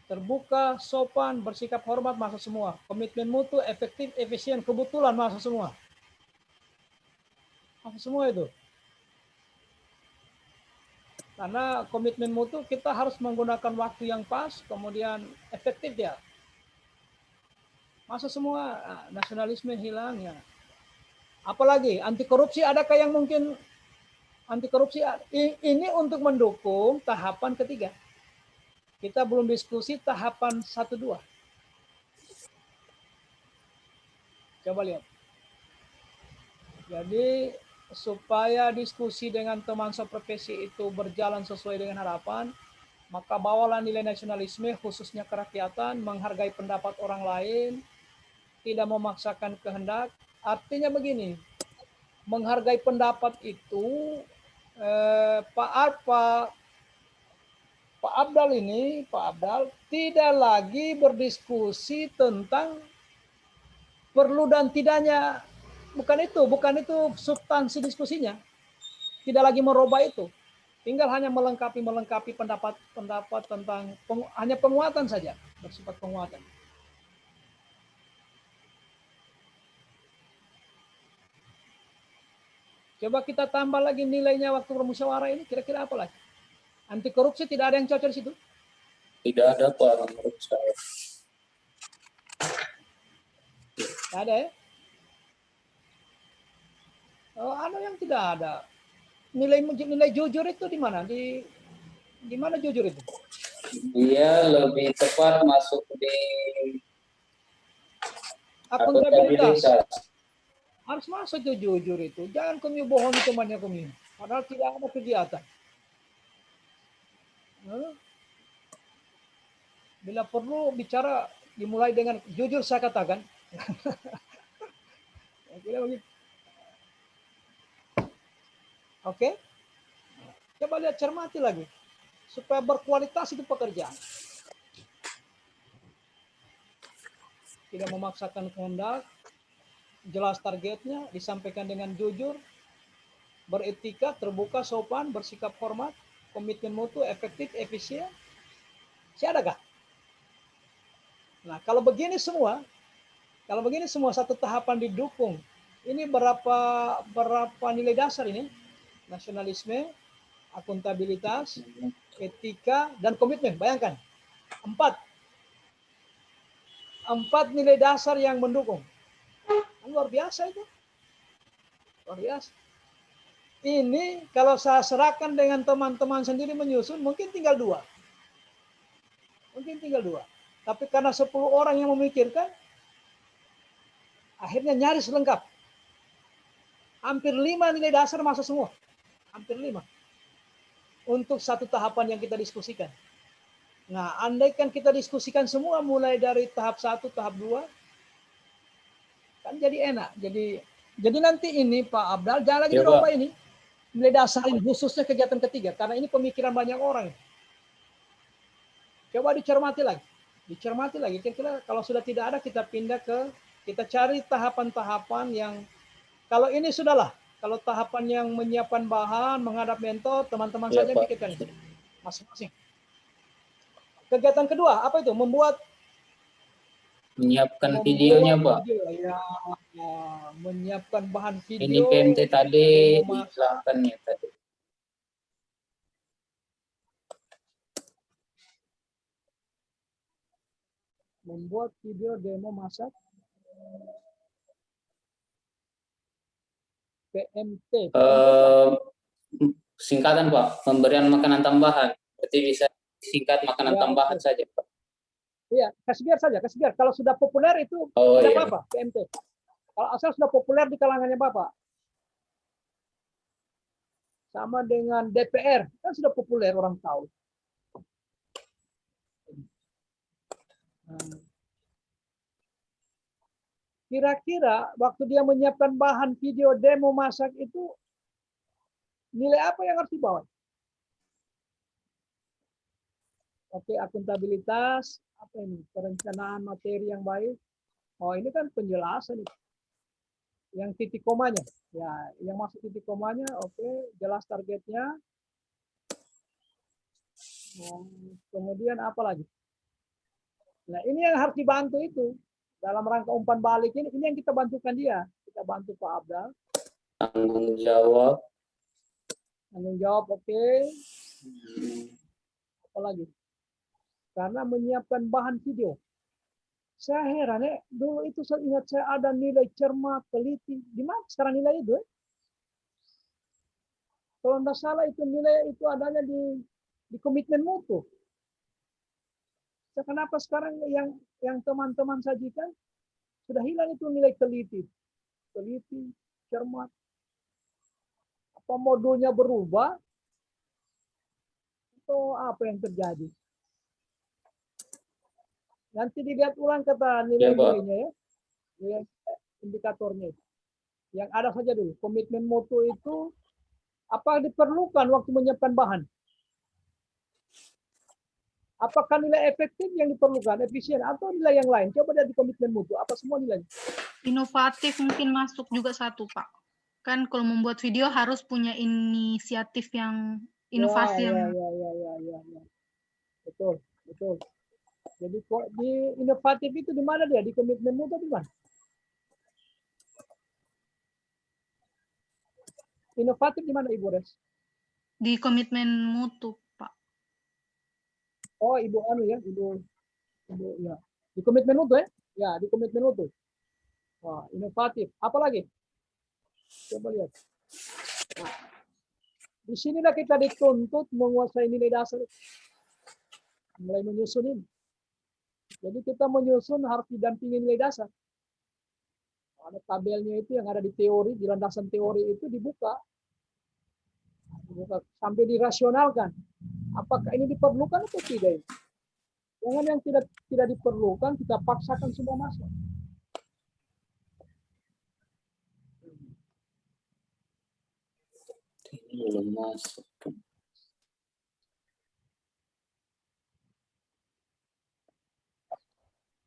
terbuka, sopan, bersikap hormat, masuk semua. Komitmen mutu, efektif, efisien, kebetulan masuk semua. Masuk semua itu. Karena komitmen mutu kita harus menggunakan waktu yang pas, kemudian efektif ya. Masuk semua, nasionalisme hilang ya. Apalagi anti korupsi, adakah yang mungkin anti korupsi? Ini untuk mendukung tahapan ketiga. Kita belum diskusi tahapan 1-2. Coba lihat. Jadi supaya diskusi dengan teman seprofesi itu berjalan sesuai dengan harapan, maka bawalah nilai nasionalisme khususnya kerakyatan, menghargai pendapat orang lain, tidak memaksakan kehendak. Artinya begini, menghargai pendapat itu Pak Abdal tidak lagi berdiskusi tentang perlu dan tidaknya, bukan itu substansi diskusinya. Tidak lagi merubah itu. Tinggal hanya melengkapi pendapat tentang hanya penguatan saja, bersifat penguatan. Coba kita tambah lagi nilainya waktu bermusyawarah ini, kira-kira apa lagi? Anti korupsi tidak ada yang cocok di situ? Tidak ada Pak menurut saya. Tidak ada ya? Oh, ada yang tidak ada. Nilai jujur itu di mana? Di mana jujur itu? Dia lebih tepat masuk di akuntabilitas. Harus masuk itu jujur itu. Jangan kami bohongi temannya kami. Padahal tidak ada kegiatan. Bila perlu bicara dimulai dengan jujur saya katakan. Oke? Coba lihat, cermati lagi. Supaya berkualitas itu pekerjaan. Tidak memaksakan kehendak, jelas targetnya, disampaikan dengan jujur, beretika, terbuka, sopan, bersikap hormat, komitmen mutu, efektif, efisien. Siadakah? Nah, kalau begini semua satu tahapan didukung. Ini berapa nilai dasar ini? Nasionalisme, akuntabilitas, etika, dan komitmen. Bayangkan, 4 nilai dasar yang mendukung. Luar biasa itu. Luar biasa. Ini kalau saya serahkan dengan teman-teman sendiri menyusun, mungkin tinggal 2. Tapi karena 10 orang yang memikirkan, akhirnya nyaris lengkap. Hampir 5 nilai dasar masuk semua. Hampir 5. Untuk satu tahapan yang kita diskusikan. Nah, andaikan kita diskusikan semua mulai dari tahap 1, tahap 2, kan jadi enak. Jadi nanti ini Pak Abdal jangan lagi dirubah ini. Nilai dasar ini khususnya kegiatan ketiga. Karena ini pemikiran banyak orang. Coba dicermati lagi. Kira-kira kalau sudah tidak ada, kita cari tahapan-tahapan yang, kalau ini sudahlah. Kalau tahapan yang menyiapkan bahan, menghadap mentor, teman-teman saja Pak. pikirkan itu. Masing-masing. Kegiatan kedua, apa itu? Menyiapkan videonya, Pak. Ya, menyiapkan bahan video. Ini PMT tadi dihilangkan ya tadi. Membuat video demo masak. PMT. Singkatan Pak, pemberian makanan tambahan. Berarti bisa singkat makanan tambahan saja Pak. Iya, kasih biar. Kalau sudah populer itu tidak apa-apa, PMT. Kalau asal sudah populer di kalangannya Bapak. Sama dengan DPR, kan sudah populer, orang tahu. Kira-kira waktu dia menyiapkan bahan video demo masak itu, nilai apa yang harus dibawa? Oke, akuntabilitas, apa ini? Perencanaan materi yang baik. Oh, ini kan penjelasan. Yang titik komanya. Ya, yang masuk titik komanya, oke, jelas targetnya. Kemudian apa lagi? Nah, ini yang harus dibantu itu. Dalam rangka umpan balik ini yang kita bantukan dia. Kita bantu Pak Abdal. Tanggung jawab. Tanggung jawab, oke. Apalagi? Karena menyiapkan bahan video. Saya heran ya, dulu itu saya ingat saya ada nilai cermat, teliti. Di mana sekarang nilai itu? Kalau tidak salah itu nilai itu adanya di komitmen mutu. Kenapa sekarang yang teman-teman sajikan sudah hilang itu nilai teliti, cermat. Apa modulnya berubah? Atau apa yang terjadi? Nanti dilihat ulang kata nilai-nilainya ya, nilai indikatornya. Yang ada saja dulu, komitmen mutu itu apa diperlukan waktu menyiapkan bahan? Apakah nilai efektif yang diperlukan, efisien, atau nilai yang lain? Coba lihat di komitmen mutu, apa semua nilai? Inovatif mungkin masuk juga satu, Pak. Kan kalau membuat video harus punya inisiatif yang inovasi yang Ya. Betul. Jadi kok di inovatif itu di mana dia? Di komitmen mutu di mana? Inovatif di mana Ibu Res? di komitmen mutu, Pak. Oh, Ibu anu ya, Ibu ya. Di komitmen mutu ya? Ya, di komitmen mutu. Wah, inovatif. Apa lagi? Coba lihat. Nah, di sinilah kita dituntut menguasai nilai dasar. Mulai menyusun ini. Jadi kita menyusun harus didampingi nilai dasar. Ada tabelnya itu yang ada di teori, di landasan teori itu dibuka sampai dirasionalkan. Apakah ini diperlukan atau tidak? Jangan yang tidak diperlukan kita paksakan semua masuk. Belum masuk.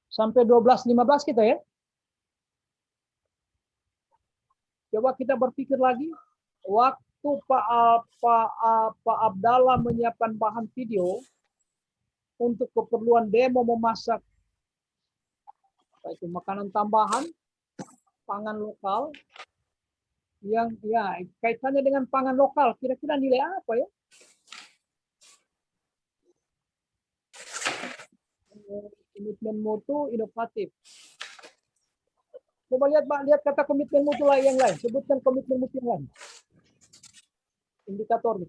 Sampai 12-15 kita ya. Coba kita berpikir lagi. Waktu Pak Abdallah menyiapkan bahan video untuk keperluan demo memasak itu makanan tambahan, pangan lokal, yang ya kaitannya dengan pangan lokal, kira-kira nilai apa ya? Komitmen mutu inovatif. Coba lihat Pak, lihat kata komitmen mutu yang lain. Sebutkan komitmen mutu yang lain. Indikatornya.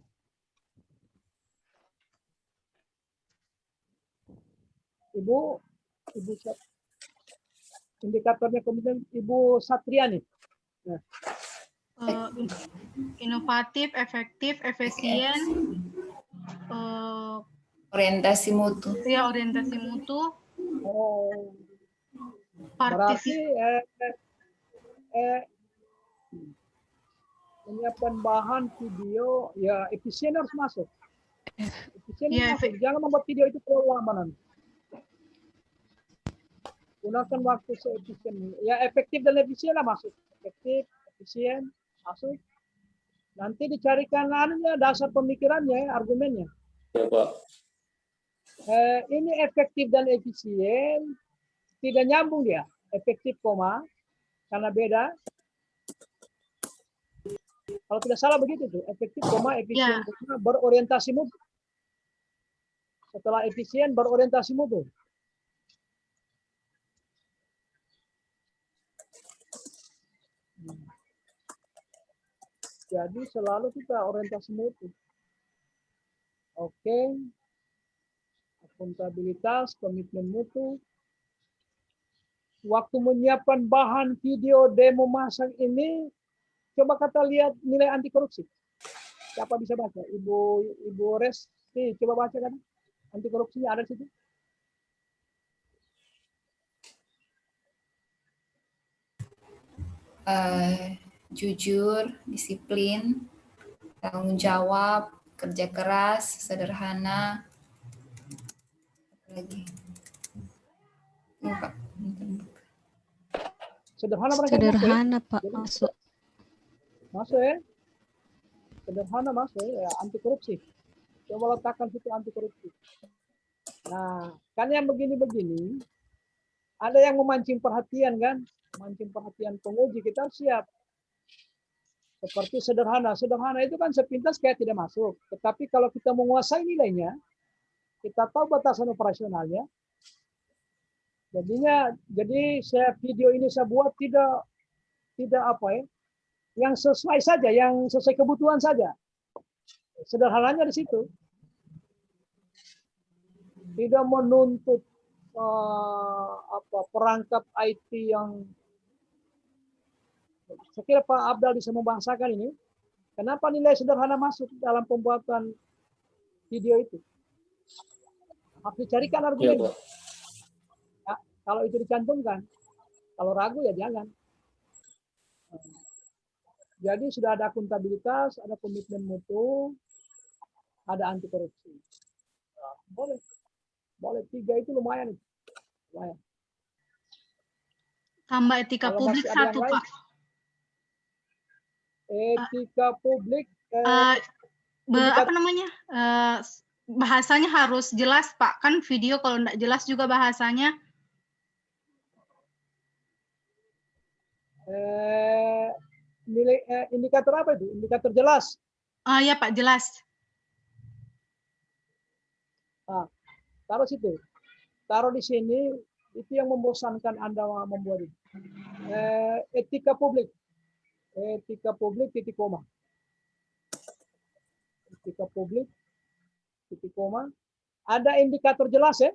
Ibu indikatornya komitmen Ibu Satriani. Nah. Inovatif, efektif, efisien, Orientasi mutu. ya orientasi mutu. Oh. Berarti menyiapkan bahan video ya efisien harus masuk. Efisien Ya, masuk. Jangan membuat video itu terlalu lama nanti. Gunakan waktu seefisien. Ya efektif dan efisien lah masuk. Efektif, efisien masuk. Nanti dicarikan anunya dasar pemikirannya, argumennya. Ya, Pak. Ini efektif dan efisien tidak nyambung ya. Efektif koma karena beda. Kalau tidak salah begitu tuh, efektif koma efisien koma berorientasi mutu. Setelah efisien berorientasi mutu. Jadi selalu kita orientasi mutu. Oke. Akuntabilitas, komitmen mutu. Waktu menyiapkan bahan video demo masak ini, coba kita lihat nilai anti korupsi. Siapa bisa baca? Ibu Res, nih, coba baca kan? Anti korupsinya ada di situ. Jujur, disiplin, tanggung jawab, kerja keras, sederhana. Lagi. Ini, Pak. Sederhana Pak masuk. Masuk ya. Sederhana masuk ya, anti korupsi. Coba letakkan situ anti korupsi. Nah, kan yang begini-begini, ada yang memancing perhatian kan, memancing perhatian penguji, kita harus siap. Seperti sederhana, sederhana itu kan sepintas kayak tidak masuk. Tetapi kalau kita menguasai nilainya, kita tahu batasan operasionalnya. Jadi video ini saya buat tidak apa ya, yang sesuai saja, yang sesuai kebutuhan saja. Sederhananya di situ. Tidak menuntut perangkat IT yang saya kira Pak Abdal bisa membahasakan ini. Kenapa nilai sederhana masuk dalam pembuatan video itu? Harus dicarikan argumen. Iya, Pak. Ya, kalau itu dicantumkan, kalau ragu ya jangan. Jadi sudah ada akuntabilitas, ada komitmen mutu, ada anti korupsi. Nah, boleh 3 itu lumayan. Lumayan. Tambah etika Kalau publik masih ada 1, yang lain, Pak. etika publik. Apa namanya? Bahasanya harus jelas, Pak. Kan video kalau enggak jelas juga bahasanya. Nilai indikator apa itu? Indikator jelas. Ya, Pak, jelas. Nah, taruh situ. Taruh di sini, itu yang membosankan Anda membuat itu. Etika publik. Etika publik titik koma. Etika publik titik koma. Ada indikator jelas ya.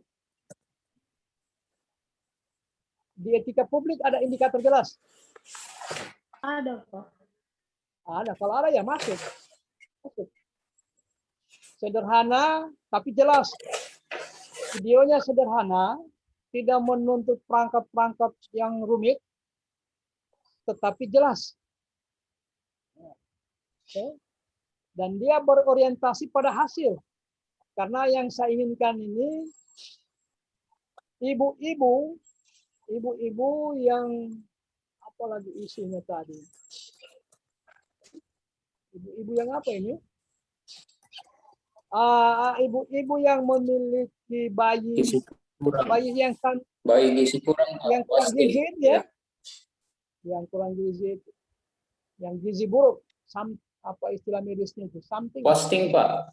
Di etika publik ada indikator jelas. Ada, Pak. Ada. Kalau ada ya masuk. Sederhana tapi jelas. Videonya sederhana, tidak menuntut perangkat-perangkat yang rumit, tetapi jelas. Oke. Dan dia berorientasi pada hasil. Karena yang saya inginkan ini ibu-ibu yang apalagi isunya tadi. Ibu-ibu yang apa ini? Ibu-ibu yang memiliki bayi Gizi kurang. bayi yang Bayi gizi kurang. yang kurang Pasti. gizi ya. Yang kurang gizi, yang gizi buruk, apa istilah medisnya itu? Something. Wasting, Pak.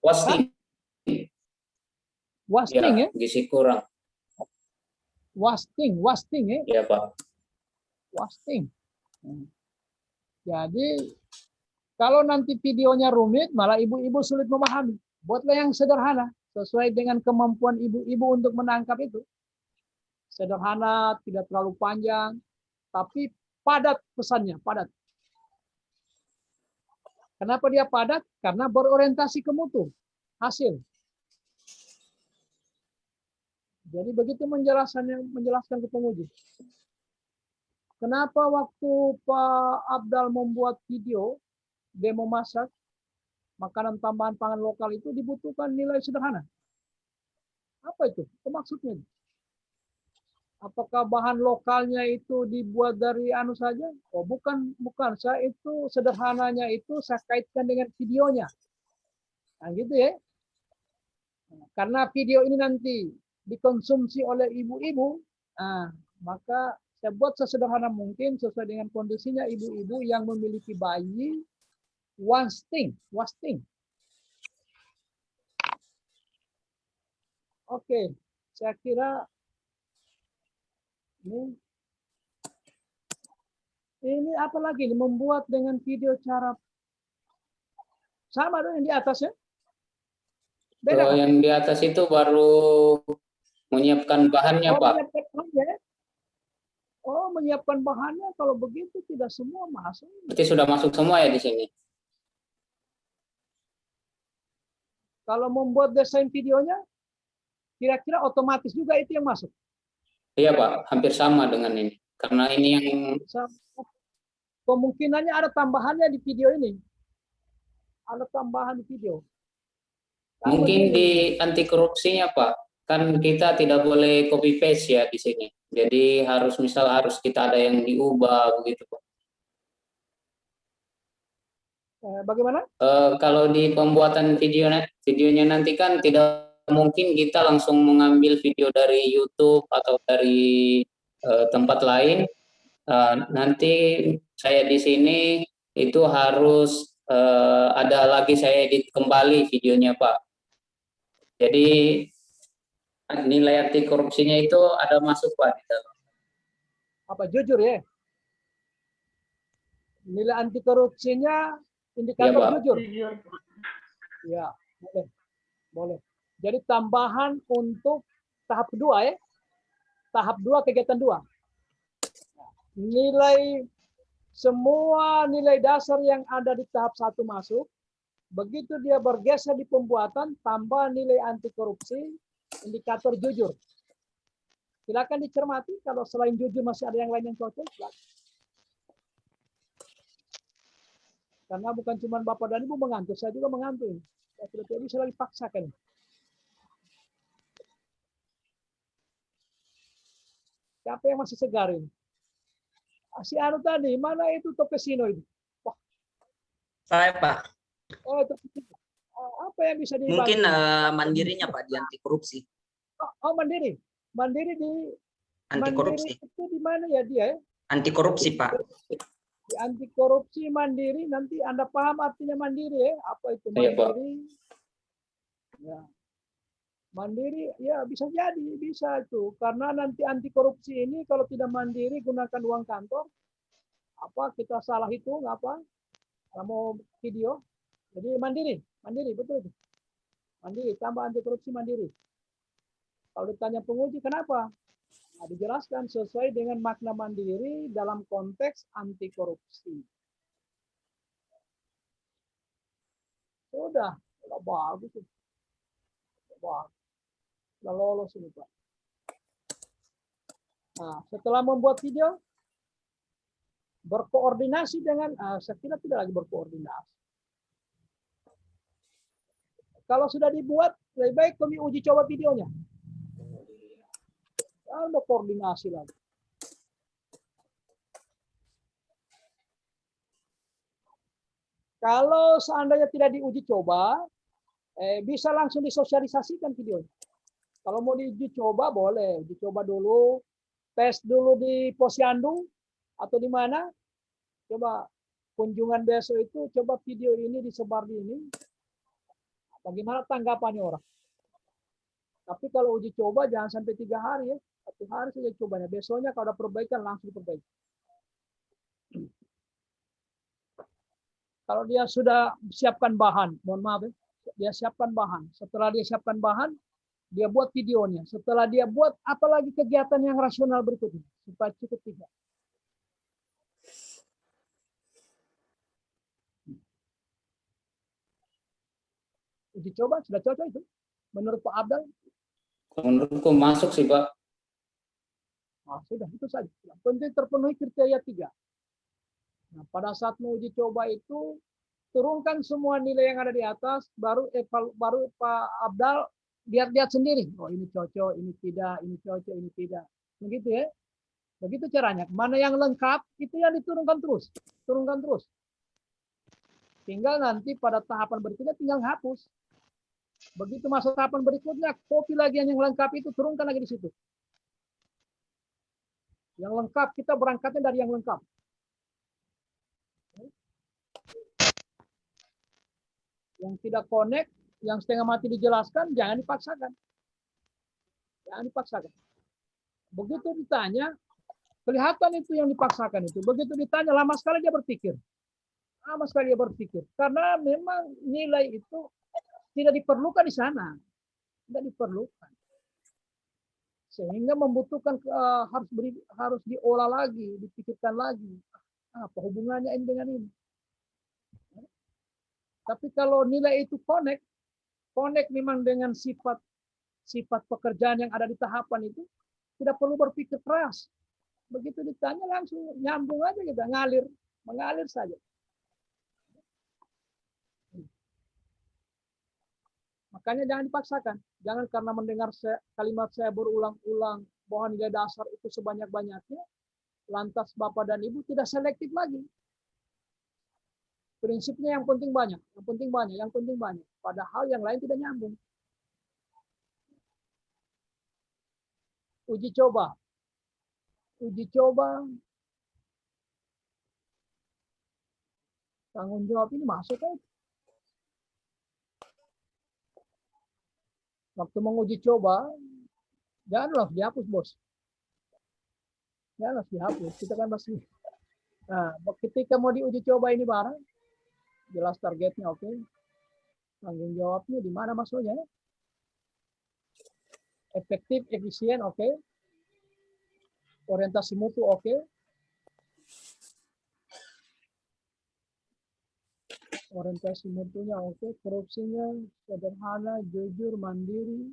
Wasting. Wasting ya? Gizi kurang. Wasting ya? Ya, Pak. Wasting. Jadi kalau nanti videonya rumit, malah ibu-ibu sulit memahami. Buatlah yang sederhana, sesuai dengan kemampuan ibu-ibu untuk menangkap itu. Sederhana, tidak terlalu panjang, tapi padat pesannya, padat. Kenapa dia padat? Karena berorientasi ke mutu, hasil. Jadi begitu menjelaskan ke penguji. Kenapa waktu Pak Abdal membuat video demo masak makanan tambahan pangan lokal itu dibutuhkan nilai sederhana? Apa itu? Apa maksudnya? Apakah bahan lokalnya itu dibuat dari anu saja? Oh, bukan. Saya itu sederhananya itu saya kaitkan dengan videonya. Nah, gitu ya. Karena video ini nanti dikonsumsi oleh ibu-ibu, maka saya buat sesederhana mungkin sesuai dengan kondisinya ibu-ibu yang memiliki bayi wasting. Oke, saya kira ini apa lagi? Membuat dengan video cara sama dengan yang di atas ya? Beda kan? Yang di atas itu baru menyiapkan bahannya, Pak. Menyiapkan bahannya. Menyiapkan bahannya. Kalau begitu tidak semua masuk. Berarti sudah masuk semua ya di sini. Kalau membuat desain videonya, kira-kira otomatis juga itu yang masuk. Iya, Pak, hampir sama dengan ini. Karena ini yang kemungkinannya ada tambahannya di video ini. Ada tambahan di video. mungkin di anti korupsinya, Pak. Kan kita tidak boleh copy paste ya di sini. Jadi harus kita ada yang diubah begitu, Pak. Bagaimana? Kalau di pembuatan videonya nanti kan tidak mungkin kita langsung mengambil video dari YouTube atau dari tempat lain. Nanti saya di sini itu harus ada lagi saya edit kembali videonya, Pak. Jadi nilai anti korupsinya itu ada masuk, Pak, di dalam. Apa jujur ya? Nilai anti korupsinya indikator Pak. jujur. Ya, boleh. Boleh. Jadi tambahan untuk tahap kedua ya. Tahap 2 kegiatan 2. Nilai semua nilai dasar yang ada di tahap 1 masuk. Begitu dia bergeser di pembuatan, tambah nilai anti korupsi, indikator jujur. Silakan dicermati, kalau selain jujur masih ada yang lain yang cocok. Silakan. Karena bukan cuma Bapak dan Ibu mengantuk, saya juga mengantuk. Saya tidak bisa lagi paksakan. Siapa yang masih segar ini? Si Anu tadi, mana itu Topesino itu? Wah. Saya, Pak. Oh, itu apa yang bisa dibantu? Mungkin mandirinya, Pak, di anti korupsi. Oh, mandiri. Mandiri di Anti korupsi. Mandiri itu di mana ya dia ya? Anti korupsi, Pak. Di anti korupsi mandiri, nanti Anda paham artinya mandiri ya? Apa itu mandiri? Ya. Mandiri ya bisa jadi, bisa itu. Karena nanti anti korupsi ini kalau tidak mandiri gunakan uang kantor, apa kita salah hitung apa? Kalau mau video. Jadi mandiri, mandiri betul itu. Mandiri tambah anti korupsi mandiri. Kalau ditanya penguji kenapa? Nah, dijelaskan sesuai dengan makna mandiri dalam konteks anti korupsi. Sudah bagus. Wah, sudah lolos ini, Pak. Nah, setelah membuat video, berkoordinasi dengan, saya kira tidak lagi berkoordinasi. Kalau sudah dibuat, lebih baik kami uji coba videonya. Ada koordinasi lagi. Kalau seandainya tidak diuji coba, bisa langsung disosialisasikan videonya. Kalau mau diuji coba boleh, uji coba dulu, tes dulu di Posyandu atau di mana. Coba kunjungan besok itu, coba video ini disebar di ini. Bagaimana tanggapannya orang? Tapi kalau uji coba jangan sampai 3 hari ya. 1 hari saja cobanya. Besoknya kalau ada perbaikan langsung diperbaiki. Kalau dia sudah siapkan bahan, mohon maaf ya, dia siapkan bahan. Setelah dia siapkan bahan, dia buat videonya. Setelah dia buat apalagi kegiatan yang rasional berikutnya supaya cukup 3. Uji coba sudah cocok itu menurut Pak Abdal? Menurutku masuk sih, Pak. Nah, sudah itu saja. Yang penting terpenuhi kriteria 3. Nah, pada saat menguji coba itu turunkan semua nilai yang ada di atas, baru Pak Abdal lihat sendiri. Oh, ini cocok, ini tidak, ini cocok, ini tidak. Begitu ya. Begitu caranya. Mana yang lengkap itu yang diturunkan terus. Turunkan terus. Tinggal nanti pada tahapan berikutnya tinggal hapus. Begitu masuk tahapan berikutnya, copy lagi yang lengkap itu turunkan lagi di situ. Yang lengkap, kita berangkatnya dari yang lengkap. Yang tidak connect, yang setengah mati dijelaskan, jangan dipaksakan. Jangan dipaksakan. Begitu ditanya, kelihatan itu yang dipaksakan itu. Begitu ditanya, lama sekali dia berpikir. Lama sekali dia berpikir. Karena memang nilai itu tidak diperlukan di sana. Tidak diperlukan. Sehingga membutuhkan harus diolah lagi, dipikirkan lagi. Apa hubungannya ini dengan ini? Tapi kalau nilai itu connect memang dengan sifat pekerjaan yang ada di tahapan itu, tidak perlu berpikir keras. Begitu ditanya langsung nyambung aja kita, mengalir saja. Makanya jangan dipaksakan. Jangan karena mendengar kalimat saya berulang-ulang bahwa nilai dasar itu sebanyak-banyaknya, lantas Bapak dan Ibu tidak selektif lagi. Prinsipnya yang penting banyak, yang penting banyak, yang penting banyak. Padahal yang lain tidak nyambung. Uji coba. Uji coba. Tanggung jawab ini masuk kan? Waktu menguji coba, janganlah dihapus, bos. Janganlah dihapus. Kita kan masih. Nah, ketika mau diuji coba ini barang, jelas targetnya oke. Tanggung jawabnya di mana masuknya? Efektif, efisien oke. Orientasi mutu oke. Orientasi mutunya oke. Korupsinya sederhana, jujur, mandiri.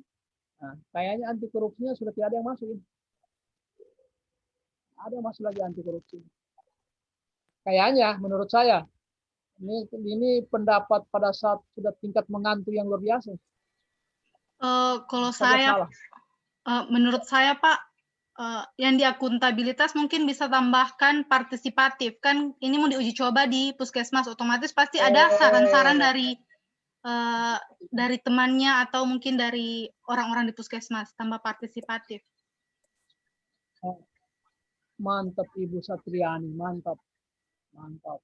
Nah, kayaknya anti korupsinya sudah tidak ada yang masuk. Ada yang masuk lagi anti korupsi. Kayaknya menurut saya ini pendapat pada saat sudah tingkat mengantuk yang luar biasa. Kalau Salah. menurut saya Pak, yang di akuntabilitas mungkin bisa tambahkan partisipatif. Kan ini mau diuji coba di puskesmas, otomatis pasti ada saran-saran dari temannya atau mungkin dari orang-orang di puskesmas, tambah partisipatif. Mantap Ibu Satriani, mantap. Mantap.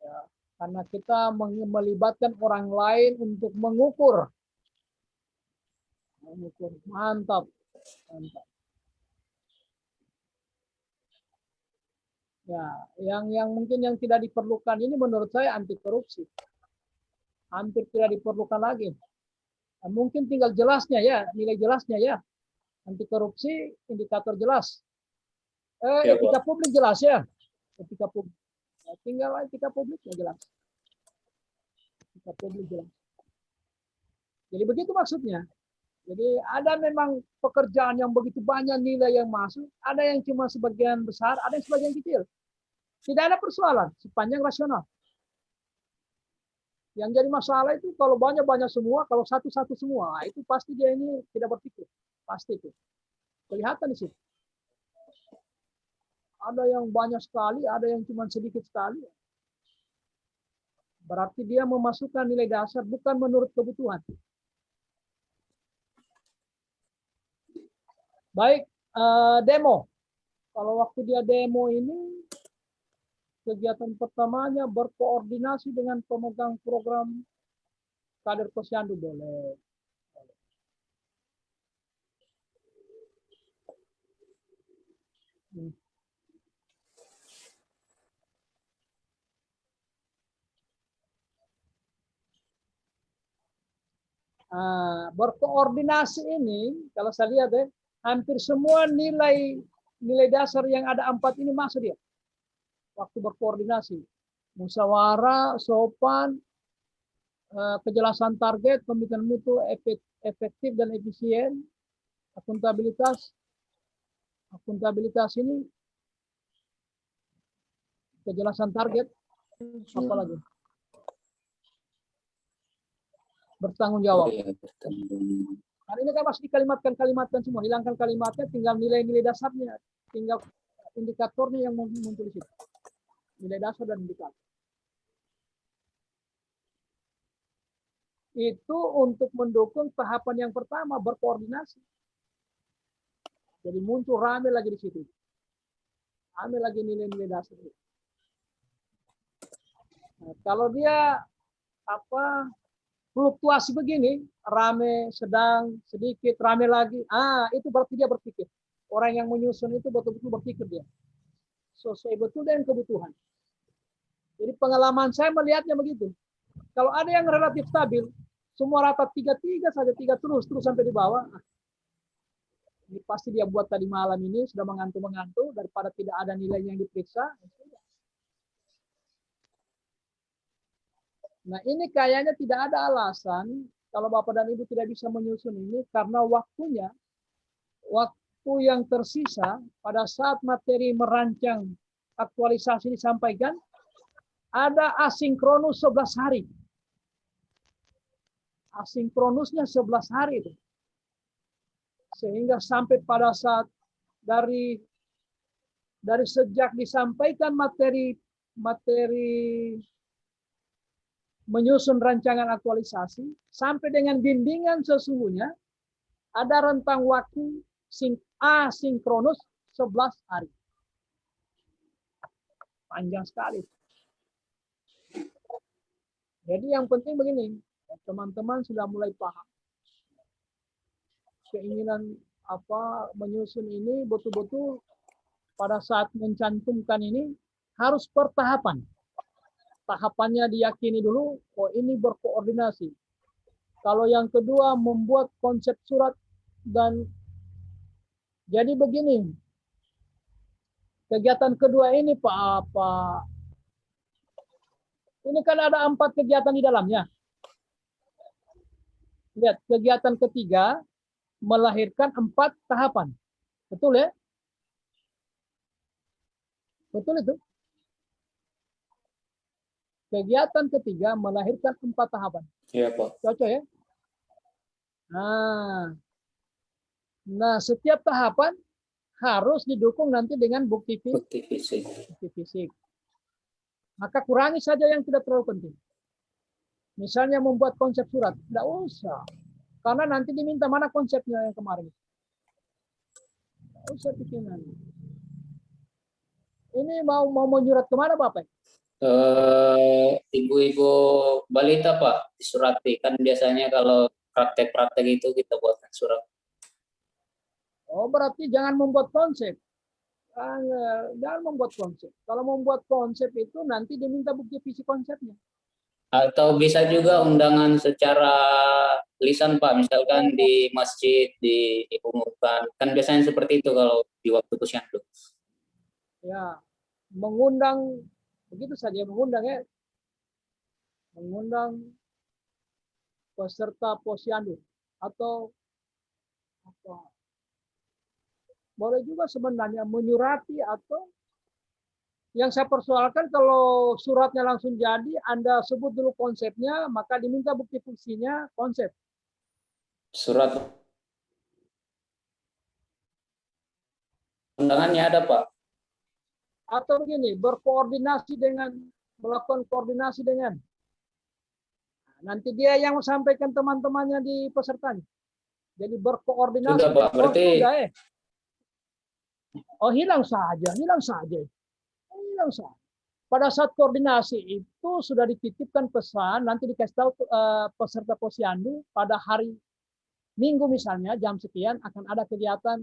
Ya, karena kita melibatkan orang lain untuk mengukur. Mantap. Mantap. Ya, yang mungkin yang tidak diperlukan ini menurut saya anti korupsi. Hampir tidak diperlukan lagi. Nah, mungkin tinggal jelasnya ya, nilai jelasnya ya. Anti korupsi, indikator jelas. Etika publik jelas ya. Etika publik. Ya, tinggal etika publiknya jelas. Etika publik jelas. Jadi begitu maksudnya. Jadi ada memang pekerjaan yang begitu banyak nilai yang masuk, ada yang cuma sebagian besar, ada yang sebagian kecil. Tidak ada persoalan sepanjang rasional. Yang jadi masalah itu kalau banyak-banyak semua, kalau satu-satu semua, itu pasti dia ini tidak berpikir. Pasti itu. Kelihatan di situ. Ada yang banyak sekali, ada yang cuma sedikit sekali. Berarti dia memasukkan nilai dasar bukan menurut kebutuhan. Baik, demo. Kalau waktu dia demo ini, kegiatan pertamanya berkoordinasi dengan pemegang program kader posyandu boleh. Berkoordinasi ini, kalau saya lihat ya, hampir semua nilai dasar yang ada 4 ini masuk dia. Waktu berkoordinasi, musyawarah, sopan, kejelasan target, komitmen mutu, efektif dan efisien, akuntabilitas ini, kejelasan target, apa lagi? Bertanggung jawab. Nah, ini kan masih dikalimatkan semua, hilangkan kalimatnya, tinggal nilai-nilai dasarnya, tinggal indikatornya yang muncul di situ. Nilai dasar dan indikator. Itu untuk mendukung tahapan yang pertama, berkoordinasi. Jadi muncul rame lagi di situ. Rame lagi nilai-nilai dasar. Nah, kalau dia fluktuasi begini, rame, sedang, sedikit, rame lagi. Itu berarti dia berpikir. Orang yang menyusun itu betul-betul berpikir dia. Sesuai betul dengan kebutuhan. Jadi pengalaman saya melihatnya begitu. Kalau ada yang relatif stabil, semua rata 3 saja, 3 terus sampai di bawah. Ini pasti dia buat tadi malam ini, sudah mengantuk-mengantuk, daripada tidak ada nilai yang diperiksa. Nah, ini kayaknya tidak ada alasan kalau Bapak dan Ibu tidak bisa menyusun ini karena waktu yang tersisa pada saat materi merancang aktualisasi disampaikan ada asinkronus 11 hari. Asinkronusnya 11 hari itu. Sehingga sampai pada saat dari sejak disampaikan materi menyusun rancangan aktualisasi sampai dengan bimbingan sesungguhnya ada rentang waktu asinkronus 11 hari. Panjang sekali. Jadi yang penting begini, teman-teman sudah mulai paham. Keinginan menyusun ini betul-betul pada saat mencantumkan ini harus per tahapan. Tahapannya diyakini dulu, oh ini berkoordinasi. Kalau yang kedua membuat konsep surat dan jadi begini. Kegiatan kedua ini Pak, ini kan ada 4 kegiatan di dalamnya. Lihat, kegiatan ketiga melahirkan 4 tahapan. Betul ya? Betul itu? Kegiatan ketiga melahirkan 4 tahapan. Iya, Pak. Cocok ya? Nah, setiap tahapan harus didukung nanti dengan bukti fisik. Bukti fisik. Maka kurangi saja yang tidak terlalu penting. Misalnya membuat konsep surat, tidak usah. Karena nanti diminta mana konsepnya yang kemarin. Tidak usah bikinan. Ini mau menyurat kemana Bapak? Ibu-ibu balita Pak, disurati. Kan biasanya kalau praktek-praktek itu kita buatkan surat. Oh, berarti jangan membuat konsep. Jangan membuat konsep. Kalau membuat konsep itu nanti diminta bukti fisik konsepnya. Atau bisa juga undangan secara lisan Pak, misalkan di masjid diumumkan. Kan biasanya seperti itu kalau di waktu posyandu. Ya, mengundang begitu saja mengundang ya. Mengundang peserta posyandu atau apa? Boleh juga sebenarnya menyurati atau yang saya persoalkan kalau suratnya langsung jadi, Anda sebut dulu konsepnya, maka diminta bukti fungsinya konsep. Surat undangannya ada Pak. Atau begini, melakukan koordinasi dengan. Nanti dia yang sampaikan teman-temannya di pesertanya. Jadi berkoordinasi. Sudah Pak, berarti hilang saja. Pada saat koordinasi itu sudah dititipkan pesan, nanti dikasih tahu peserta posyandu pada hari Minggu misalnya jam sekian akan ada kegiatan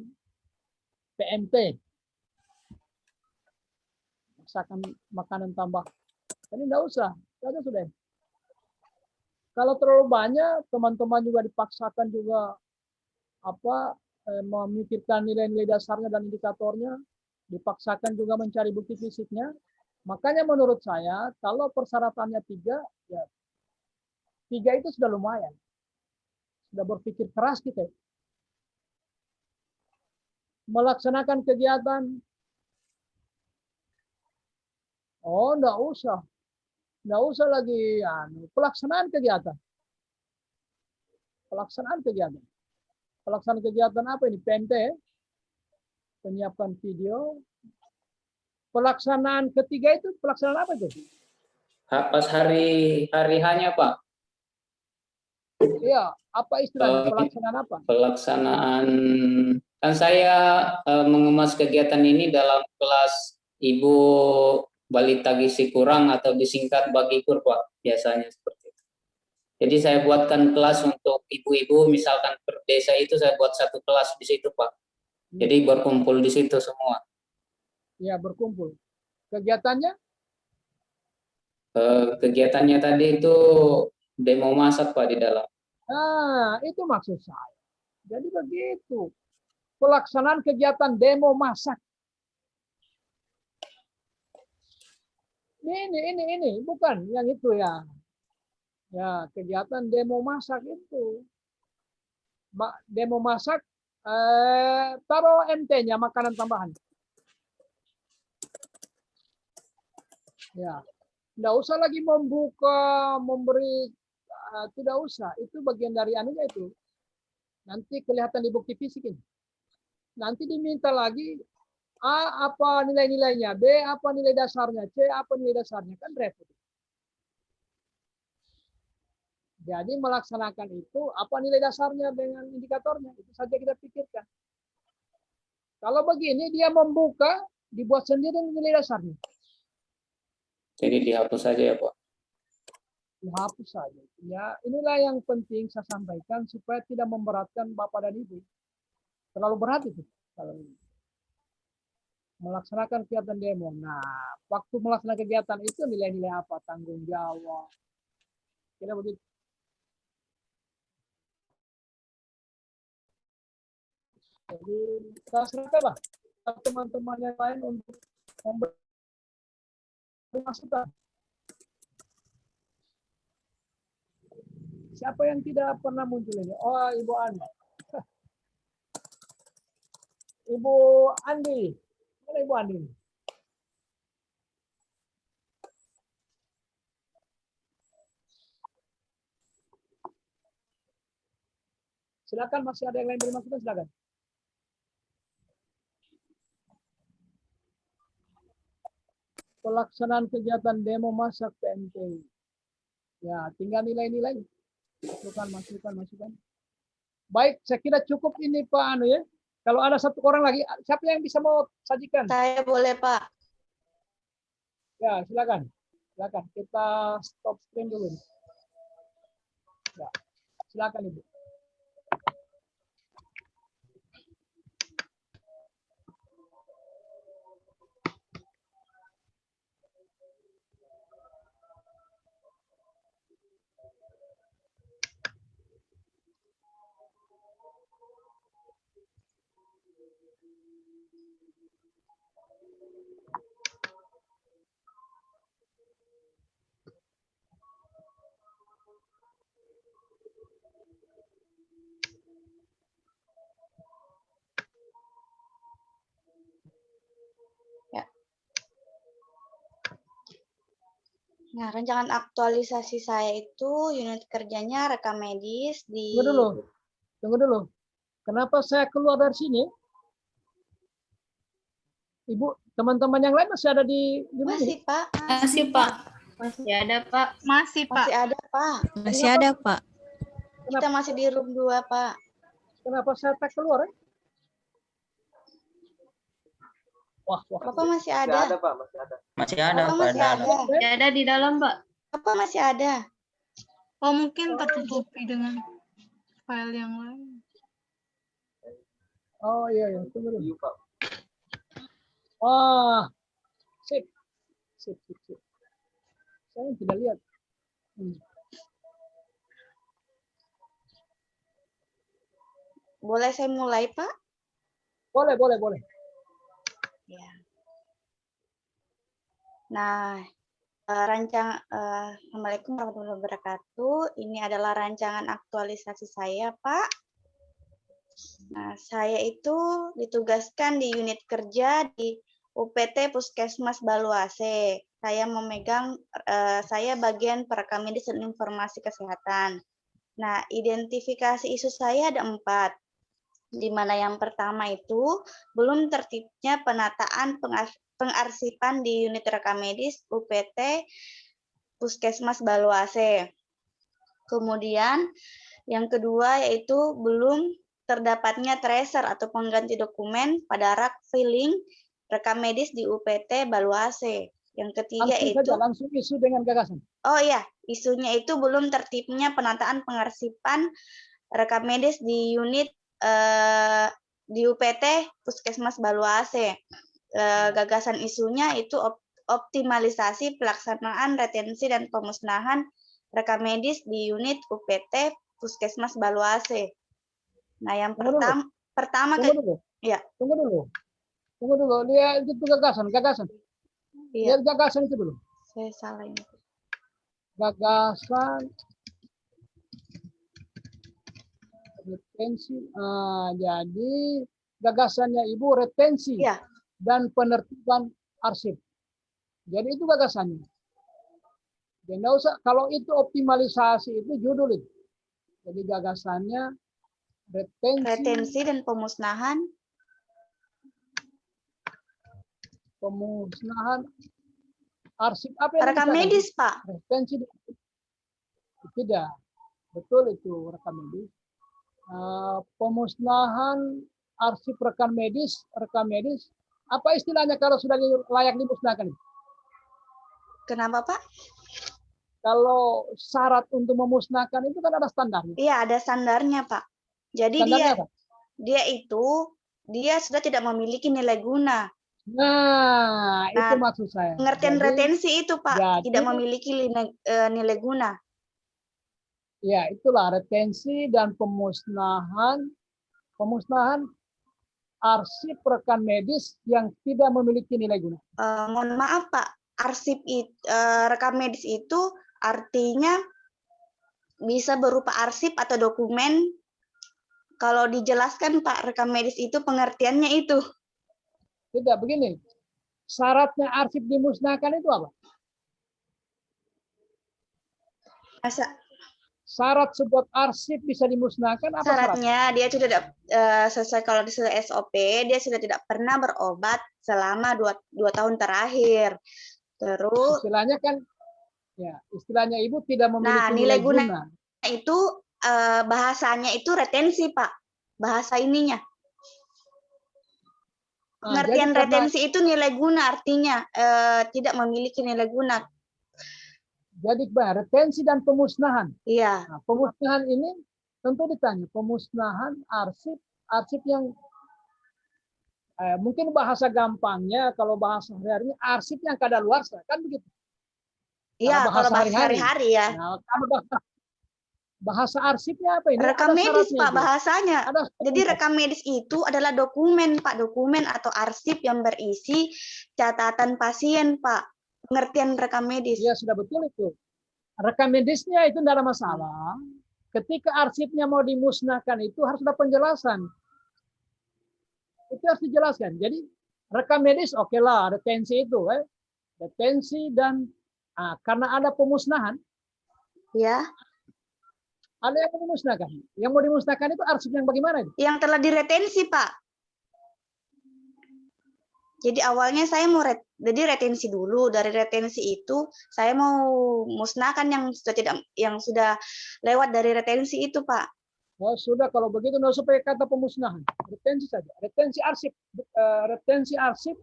PMT. Masakan makanan tambah. Ini enggak usah, saja sudah. Kalau terlalu banyak, teman-teman juga dipaksakan juga memikirkan nilai-nilai dasarnya dan indikatornya, dipaksakan juga mencari bukti fisiknya. Makanya menurut saya, kalau persyaratannya 3, ya 3 itu sudah lumayan. Sudah berpikir keras kita. Melaksanakan kegiatan, enggak usah. Enggak usah lagi pelaksanaan kegiatan. Pelaksanaan kegiatan apa ini? PMT, penyiapan video. Pelaksanaan ketiga itu pelaksanaan apa itu? Pas hari hanya Pak. Iya, apa istilahnya? Pelaksanaan apa? Pelaksanaan, kan saya mengemas kegiatan ini dalam kelas Ibu Balita Gizi Kurang atau disingkat Bagikur Pak, biasanya seperti itu. Jadi saya buatkan kelas untuk ibu-ibu, misalkan per desa itu saya buat satu kelas di situ Pak. Jadi berkumpul di situ semua. Ya, berkumpul. Kegiatannya? Kegiatannya tadi itu demo masak Pak di dalam. Nah, itu maksud saya. Jadi begitu. Pelaksanaan kegiatan demo masak. Ini bukan yang itu ya. Ya, kegiatan demo masak itu. Demo masak taruh MT-nya makanan tambahan. Ya. Tidak usah lagi memberi tidak usah. Itu bagian dari anunya itu. Nanti kelihatan di bukti fisik ini. Nanti diminta lagi A apa nilai-nilainya, B apa nilai dasarnya, C apa nilai dasarnya, kan repot. Jadi melaksanakan itu apa nilai dasarnya dengan indikatornya, itu saja kita pikirkan. Kalau begini dia membuka, dibuat sendiri nilai dasarnya. Jadi dihapus saja ya Pak. Dihapus saja. Ya, inilah yang penting saya sampaikan supaya tidak memberatkan Bapak dan Ibu. Terlalu berat itu kalau ini. Melaksanakan kegiatan demo. Nah, waktu melaksanakan kegiatan itu nilai-nilai apa? Tanggung jawab. Kira begitu. Jadi saya serahkanlah teman-teman yang lain untuk memberi masukan. Siapa yang tidak pernah muncul ini? Oh, Ibu Andi. Ibu Andi. Mana Ibu Andi? Silakan, masih ada yang lain beri masukan, silakan. Pelaksanaan kegiatan demo masak PMT. Ya, tinggal nilai-nilai. Masukan. Baik, saya kira cukup ini Pak Anu ya. Kalau ada satu orang lagi, siapa yang bisa mau sajikan? Saya boleh, Pak. Ya, silakan. Silakan. Kita stop screen dulu. Ya, silakan Ibu. Nah, rancangan aktualisasi saya itu unit kerjanya rekam medis di... Tunggu dulu. Kenapa saya keluar dari sini? Ibu, teman-teman yang lain masih ada di Masih, Pak. Masih, Pak. Masih ada, Pak. Masih, Pak. Masih ada, Pak. Masih ada, Pak. Kita masih di room 2, Pak. Kenapa saya tak keluar? Wah. Bapak masih Masih ada. ada, Pak, masih ada. Masih ada Bapak Pak. masih ada. Masih ada di dalam, Pak. Bapak masih ada. Oh, mungkin tertutupi dengan file yang lain. Oh iya, tunggu dulu. Iya, Pak. Sip. Saya tidak lihat. Boleh saya mulai, Pak? Boleh. Ya. Nah, Assalamualaikum warahmatullahi wabarakatuh. Ini adalah rancangan aktualisasi saya, Pak. Nah, saya itu ditugaskan di unit kerja di UPT Puskesmas Baluase. Saya bagian perekam medis dan informasi kesehatan. Nah, identifikasi isu saya ada 4. Di mana yang pertama itu belum tertibnya penataan pengarsipan di unit rekam medis UPT Puskesmas Baluase. Kemudian yang kedua yaitu belum terdapatnya tracer atau pengganti dokumen pada rak filing rekam medis di UPT Baluase. Yang ketiga langsung isu dengan gagasan. Oh iya, isunya itu belum tertibnya penataan pengarsipan rekam medis di unit di UPT Puskesmas Baluase. Gagasan isunya itu optimalisasi pelaksanaan retensi dan pemusnahan rekam medis di unit UPT Puskesmas Baluase. Nah, yang pertama Ya. Tunggu dulu. Dia itu gagasan. Iya. Lihat gagasan itu dulu. Saya salah ini. Gagasan retensi. Jadi gagasannya Ibu retensi dan penertiban arsip. Jadi itu gagasannya. Jadi nggak usah, kalau itu optimalisasi itu judul itu. Jadi gagasannya retensi dan pemusnahan arsip apa yang rekam medis, Pak. Retensi tidak. Betul itu rekam medis. Pemusnahan arsip rekam medis, apa istilahnya kalau sudah layak dimusnahkan? Kenapa, Pak? Kalau syarat untuk memusnahkan itu kan ada standarnya. Iya, ada standarnya, Pak. Jadi Standarnya apa? dia sudah tidak memiliki nilai guna. Nah, itu Nah, maksud saya. pengertian Jadi, retensi itu, Pak, jadi- tidak memiliki nilai guna. Ya, itulah retensi dan pemusnahan arsip rekan medis yang tidak memiliki nilai guna. Mohon maaf, Pak, rekam medis itu artinya bisa berupa arsip atau dokumen. Kalau dijelaskan, Pak, rekam medis itu pengertiannya itu. Tidak, begini. Syaratnya arsip dimusnahkan itu apa? Syarat sebuah arsip bisa dimusnahkan apa syaratnya? Dia sudah sesuai kalau di SOP, dia sudah tidak pernah berobat selama 2 tahun terakhir. Terus istilahnya Ibu tidak memiliki nilai guna itu bahasanya itu retensi, Pak. Bahasa ininya. Pengertian retensi itu nilai guna, artinya tidak memiliki nilai guna. Jadi retensi dan pemusnahan. Iya. Nah, pemusnahan ini tentu ditanya, pemusnahan arsip yang mungkin bahasa gampangnya, kalau bahasa hari-hari arsip yang kadaluarsa, kan begitu. Iya, kalau bahasa hari-hari ya. Nah, kalau bahasa arsipnya apa ini? Rekam medis, Pak, itu. bahasanya. Jadi rekam medis itu adalah dokumen, Pak, dokumen atau arsip yang berisi catatan pasien, Pak. Pengertian rekam medis. Iya, sudah betul itu. Rekam medisnya itu tidak ada masalah. Ketika arsipnya mau dimusnahkan itu harus ada penjelasan. Itu harus dijelaskan. Jadi rekam medis oke lah, retensi itu. Retensi dan karena ada pemusnahan. Ya. Ada yang mau dimusnahkan. Yang mau dimusnahkan itu arsip yang bagaimana itu? Yang telah diretensi, Pak. Jadi awalnya saya mau retensi dulu. Dari retensi itu saya mau musnahkan yang sudah lewat dari retensi itu, Pak. Oh, sudah kalau begitu nggak usah pakai kata pemusnahan. Retensi saja. Retensi arsip.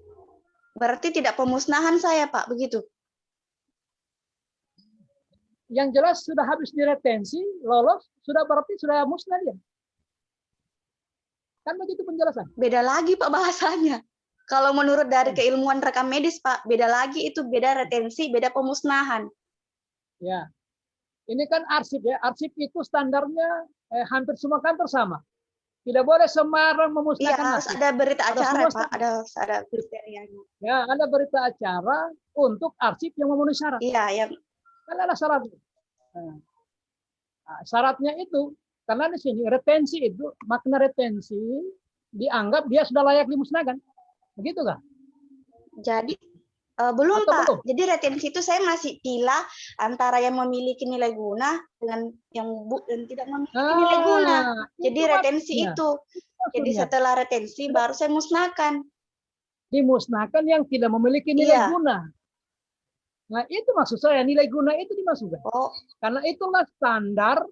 Berarti tidak pemusnahan saya, Pak, begitu. Yang jelas sudah habis diretensi, lolos, berarti sudah musnah dia. Kan begitu penjelasan. Beda lagi, Pak, bahasanya. Kalau menurut dari keilmuan rekam medis, Pak, beda lagi itu, beda retensi, beda pemusnahan. Ya, ini kan arsip ya. Arsip itu standarnya hampir semua kantor sama. Tidak boleh sembarang memusnahkan. Iya, harus ada berita acara, Pak. Ada kriterianya. Ya, ada berita acara untuk arsip yang memenuhi syarat. Iya, yang kan ada syaratnya. Nah, syaratnya itu karena di sini retensi itu makna retensi dianggap dia sudah layak dimusnahkan. Begitu kan? Jadi belum, Pak. Belum? Jadi retensi itu saya masih pilih antara yang memiliki nilai guna dengan yang tidak memiliki nilai guna. Jadi retensi itu. Jadi setelah retensi baru saya musnahkan. Dimusnahkan yang tidak memiliki nilai guna. Nah, itu maksud saya, nilai guna itu dimasukkan. Oh. Karena itulah standar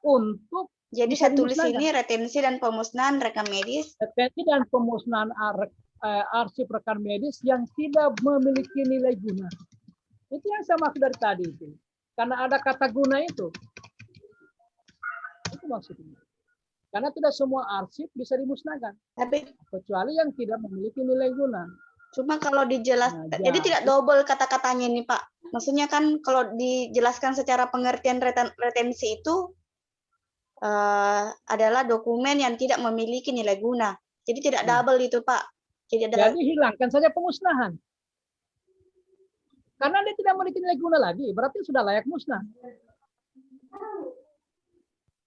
untuk jadi saya tulis ini retensi dan pemusnahan rekam medis. Retensi dan pemusnahan arsip rekam medis yang tidak memiliki nilai guna. Itu yang saya maksud dari tadi itu. Karena ada kata guna itu. Itu maksudnya. Karena tidak semua arsip bisa dimusnahkan. Kecuali yang tidak memiliki nilai guna. Cuma kalau dijelaskan, jadi tidak double kata-katanya nih, Pak. Maksudnya kan kalau dijelaskan secara pengertian retensi itu adalah dokumen yang tidak memiliki nilai guna. Jadi tidak double itu, Pak. Jadi hilangkan saja pemusnahan. Karena dia tidak memiliki nilai guna lagi, berarti sudah layak musnah.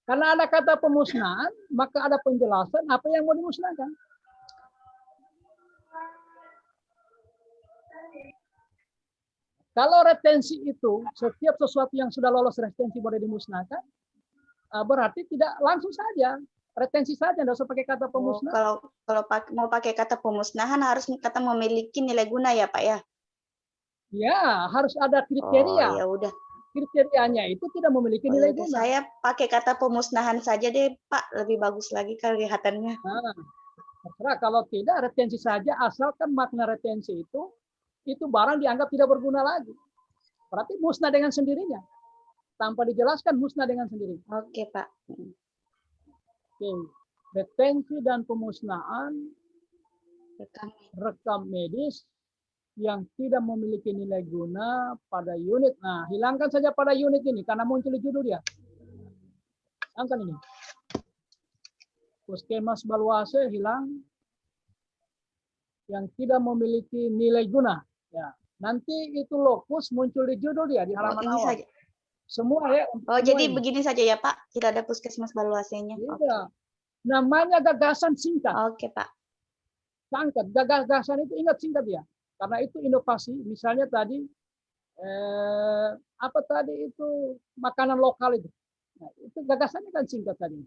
Karena ada kata pemusnahan, maka ada penjelasan apa yang mau dimusnahkan. Kalau retensi itu, setiap sesuatu yang sudah lolos retensi boleh dimusnahkan, berarti tidak langsung saja. Retensi saja, tidak usah pakai kata pemusnahan. Kalau mau pakai kata pemusnahan, harus kata memiliki nilai guna ya, Pak ya? Ya, harus ada kriteria. Oh, ya udah. Kriterianya itu tidak memiliki nilai guna. Saya pakai kata pemusnahan saja deh, Pak. Lebih bagus lagi kelihatannya. Terserah, kalau tidak retensi saja, asalkan makna retensi itu barang dianggap tidak berguna lagi. Berarti musnah dengan sendirinya. Tanpa dijelaskan musnah dengan sendirinya. Oke, Pak. Oke. Retensi dan pemusnahan rekam medis yang tidak memiliki nilai guna pada unit. Nah, hilangkan saja pada unit ini karena muncul di judul dia. Hilangkan ini. Puskesmas Baluase hilang. Yang tidak memiliki nilai guna. Ya, nanti itu lokus muncul di judul dia di halaman ini awal. saja. Semua ya. Oh, semua jadi ini. begini saja ya, Pak. Tidak ada Puskesmas Baluasenya. Iya. Namanya gagasan singkat. Oke, Pak. Singkat. Gagasan itu ingat singkat ya. Karena itu inovasi. Misalnya tadi apa tadi itu makanan lokal itu. Nah, itu gagasannya kan singkat tadi.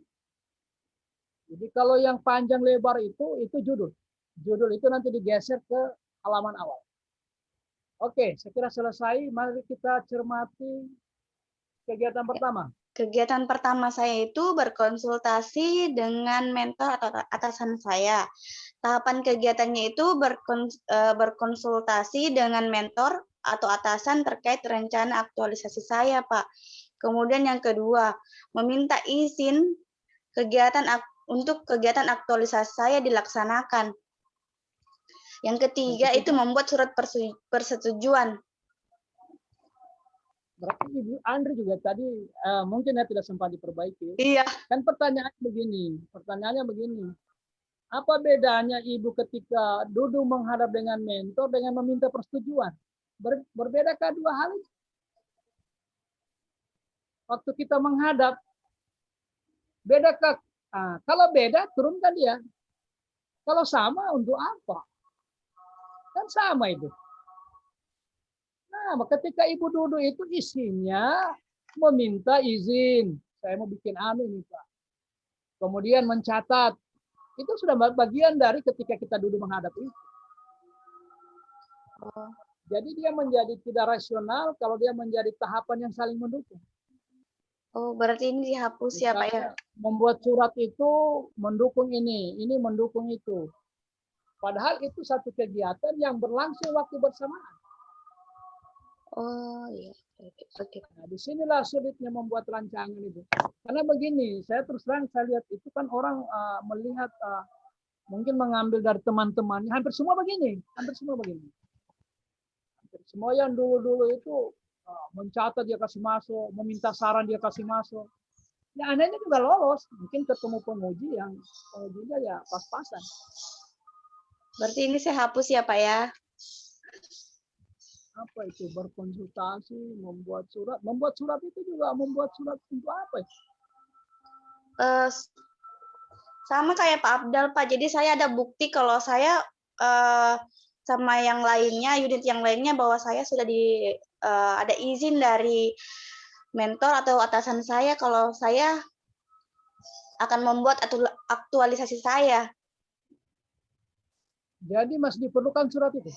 Jadi kalau yang panjang lebar itu judul. Judul itu nanti digeser ke halaman awal. Oke, saya kira selesai. Mari kita cermati kegiatan pertama. Kegiatan pertama saya itu berkonsultasi dengan mentor atau atasan saya. Tahapan kegiatannya itu berkonsultasi dengan mentor atau atasan terkait rencana aktualisasi saya, Pak. Kemudian yang kedua, meminta izin untuk kegiatan aktualisasi saya dilaksanakan. Yang ketiga itu membuat surat persetujuan. Berarti Ibu Andri juga tadi mungkin ya tidak sempat diperbaiki. Iya. Kan pertanyaannya begini. Apa bedanya Ibu ketika duduk menghadap dengan mentor dengan meminta persetujuan? Berbedakah dua hal itu? Waktu kita menghadap, bedakah? Nah, kalau beda, turunkan dia. Kalau sama, untuk apa? Kan sama itu. Nah, ketika Ibu duduk itu isinya meminta izin. Saya mau bikin ini, Pak. Kemudian mencatat. Itu sudah bagian dari ketika kita duduk menghadap itu. Jadi dia menjadi tidak rasional kalau dia menjadi tahapan yang saling mendukung. Oh, berarti ini dihapus ya, Pak ya? Membuat surat itu mendukung ini mendukung itu. Padahal itu satu kegiatan yang berlangsung waktu bersamaan. Oh iya, oke. Nah, disinilah sulitnya membuat rancangan itu. Karena begini, saya terus terang saya lihat itu kan orang melihat mungkin mengambil dari teman-temannya, hampir semua begini. Hampir semua yang dulu-dulu itu mencatat dia kasih masuk, meminta saran dia kasih masuk. Ya anehnya juga lolos, mungkin ketemu penguji yang pengujinya ya pas-pasan. Berarti ini saya hapus ya, Pak ya? Apa itu berkonsultasi, membuat surat itu juga membuat surat untuk apa? Sama kayak Pak Abdal, Pak. Jadi saya ada bukti kalau saya sama yang lainnya, unit yang lainnya bahwa saya sudah ada izin dari mentor atau atasan saya kalau saya akan membuat aktualisasi saya. Jadi masih diperlukan surat itu?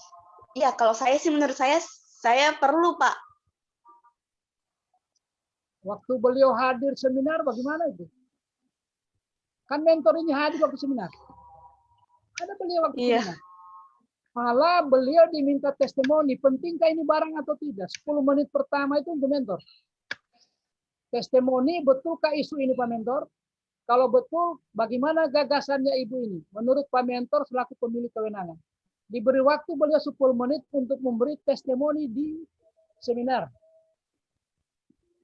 Iya, kalau saya sih menurut saya perlu, Pak. Waktu beliau hadir seminar bagaimana itu? Kan mentor ini hadir waktu seminar. Ada beliau waktu seminar. Malah beliau diminta testimoni, pentingkah ini barang atau tidak? 10 menit pertama itu untuk mentor. Testimoni, betulkah isu ini Pak Mentor? Kalau betul, bagaimana gagasannya Ibu ini? Menurut Pak Mentor selaku pemilik kewenangan. Diberi waktu beliau 10 menit untuk memberi testimoni di seminar.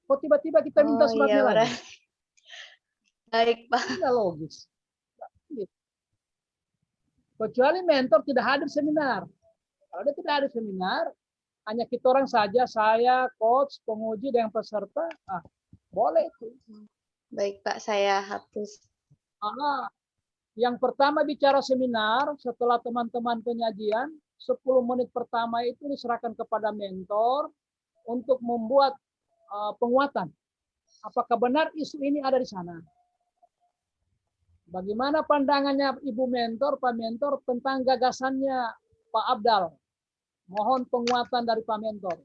Kok tiba-tiba kita minta suratnya lagi? Baik, Pak. Tidak logis. Kecuali mentor tidak hadir seminar. Kalau dia tidak hadir seminar, hanya kita orang saja, saya, coach, penguji, dan peserta, boleh itu. Baik, Pak, saya hapus. Yang pertama bicara seminar, setelah teman-teman penyajian, 10 menit pertama itu diserahkan kepada mentor untuk membuat penguatan. Apakah benar isu ini ada di sana? Bagaimana pandangannya Ibu Mentor, Pak Mentor tentang gagasannya Pak Abdal? Mohon penguatan dari Pak Mentor.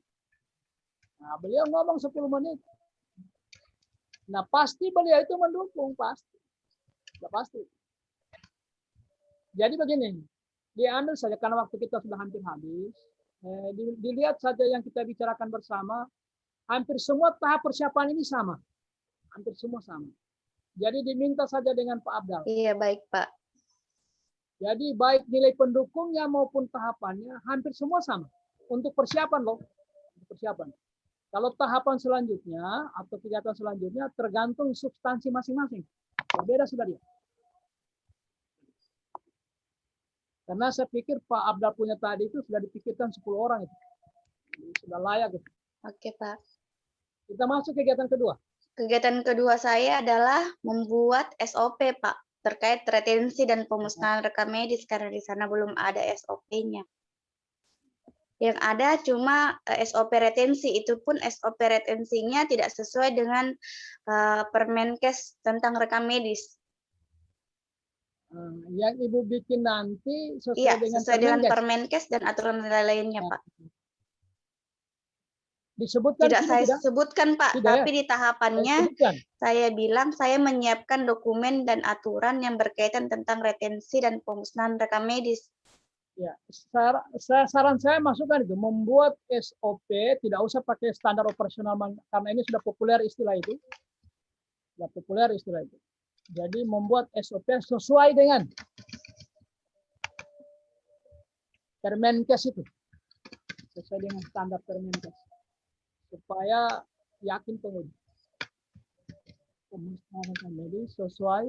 Nah, beliau ngomong 10 menit. Nah, pasti beliau itu mendukung, pasti. Sudah pasti. Jadi begini, diambil saja karena waktu kita sudah hampir habis. Dilihat saja yang kita bicarakan bersama, hampir semua tahap persiapan ini sama. Hampir semua sama. Jadi diminta saja dengan Pak Abdal. Iya, baik, Pak. Jadi baik nilai pendukungnya maupun tahapannya hampir semua sama. Untuk persiapan loh. Untuk persiapan. Kalau tahapan selanjutnya atau kegiatan selanjutnya tergantung substansi masing-masing. Berbeda sudah dia. Karena saya pikir Pak Abdal punya tadi itu sudah dipikirkan 10 orang itu. Sudah layak itu. Oke, Pak. Kita masuk kegiatan kedua. Kegiatan kedua saya adalah membuat SOP, Pak, terkait retensi dan pemusnahan rekam medis karena di sana belum ada SOP-nya. Yang ada cuma SOP retensi, itu pun SOP retensinya tidak sesuai dengan Permenkes tentang rekam medis. Yang Ibu bikin nanti sesuai Iya, dengan sesuai dengan Permenkes. Permenkes dan aturan lainnya, Pak. Disebutkan Tidak itu saya tidak? sebutkan, Pak, Tidak, tapi ya? di tahapannya Sebutkan. saya bilang saya menyiapkan dokumen dan aturan yang berkaitan tentang retensi dan pemusnahan rekam medis. Ya, saran saya masukkan itu membuat SOP, tidak usah pakai standar operasional karena ini sudah populer istilah itu. Sudah populer istilah itu. Jadi membuat SOP sesuai dengan Permenkes itu. Sesuai dengan standar Permenkes. Supaya yakin penguji. Pemusnahan medis sesuai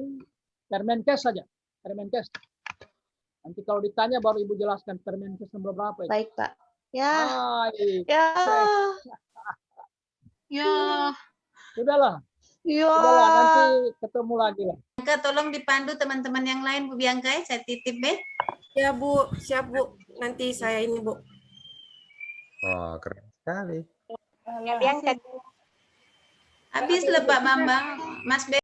Permenkes saja. Permenkes. Nanti kalau ditanya baru Ibu jelaskan Permenkes nomor berapa itu. Baik, Pak. Ya. Baik. Ya. Ya. Sudahlah. Ya. Sudahlah, nanti ketemu lagi lah. Bianca, tolong dipandu teman-teman yang lain, Bu Bianca, ya. Saya titip, Ya, Bu. Siap, Bu. Nanti saya ini, Bu. Wah, keren sekali. Ya, Bianca. Habis lah Pak Bambang, Mas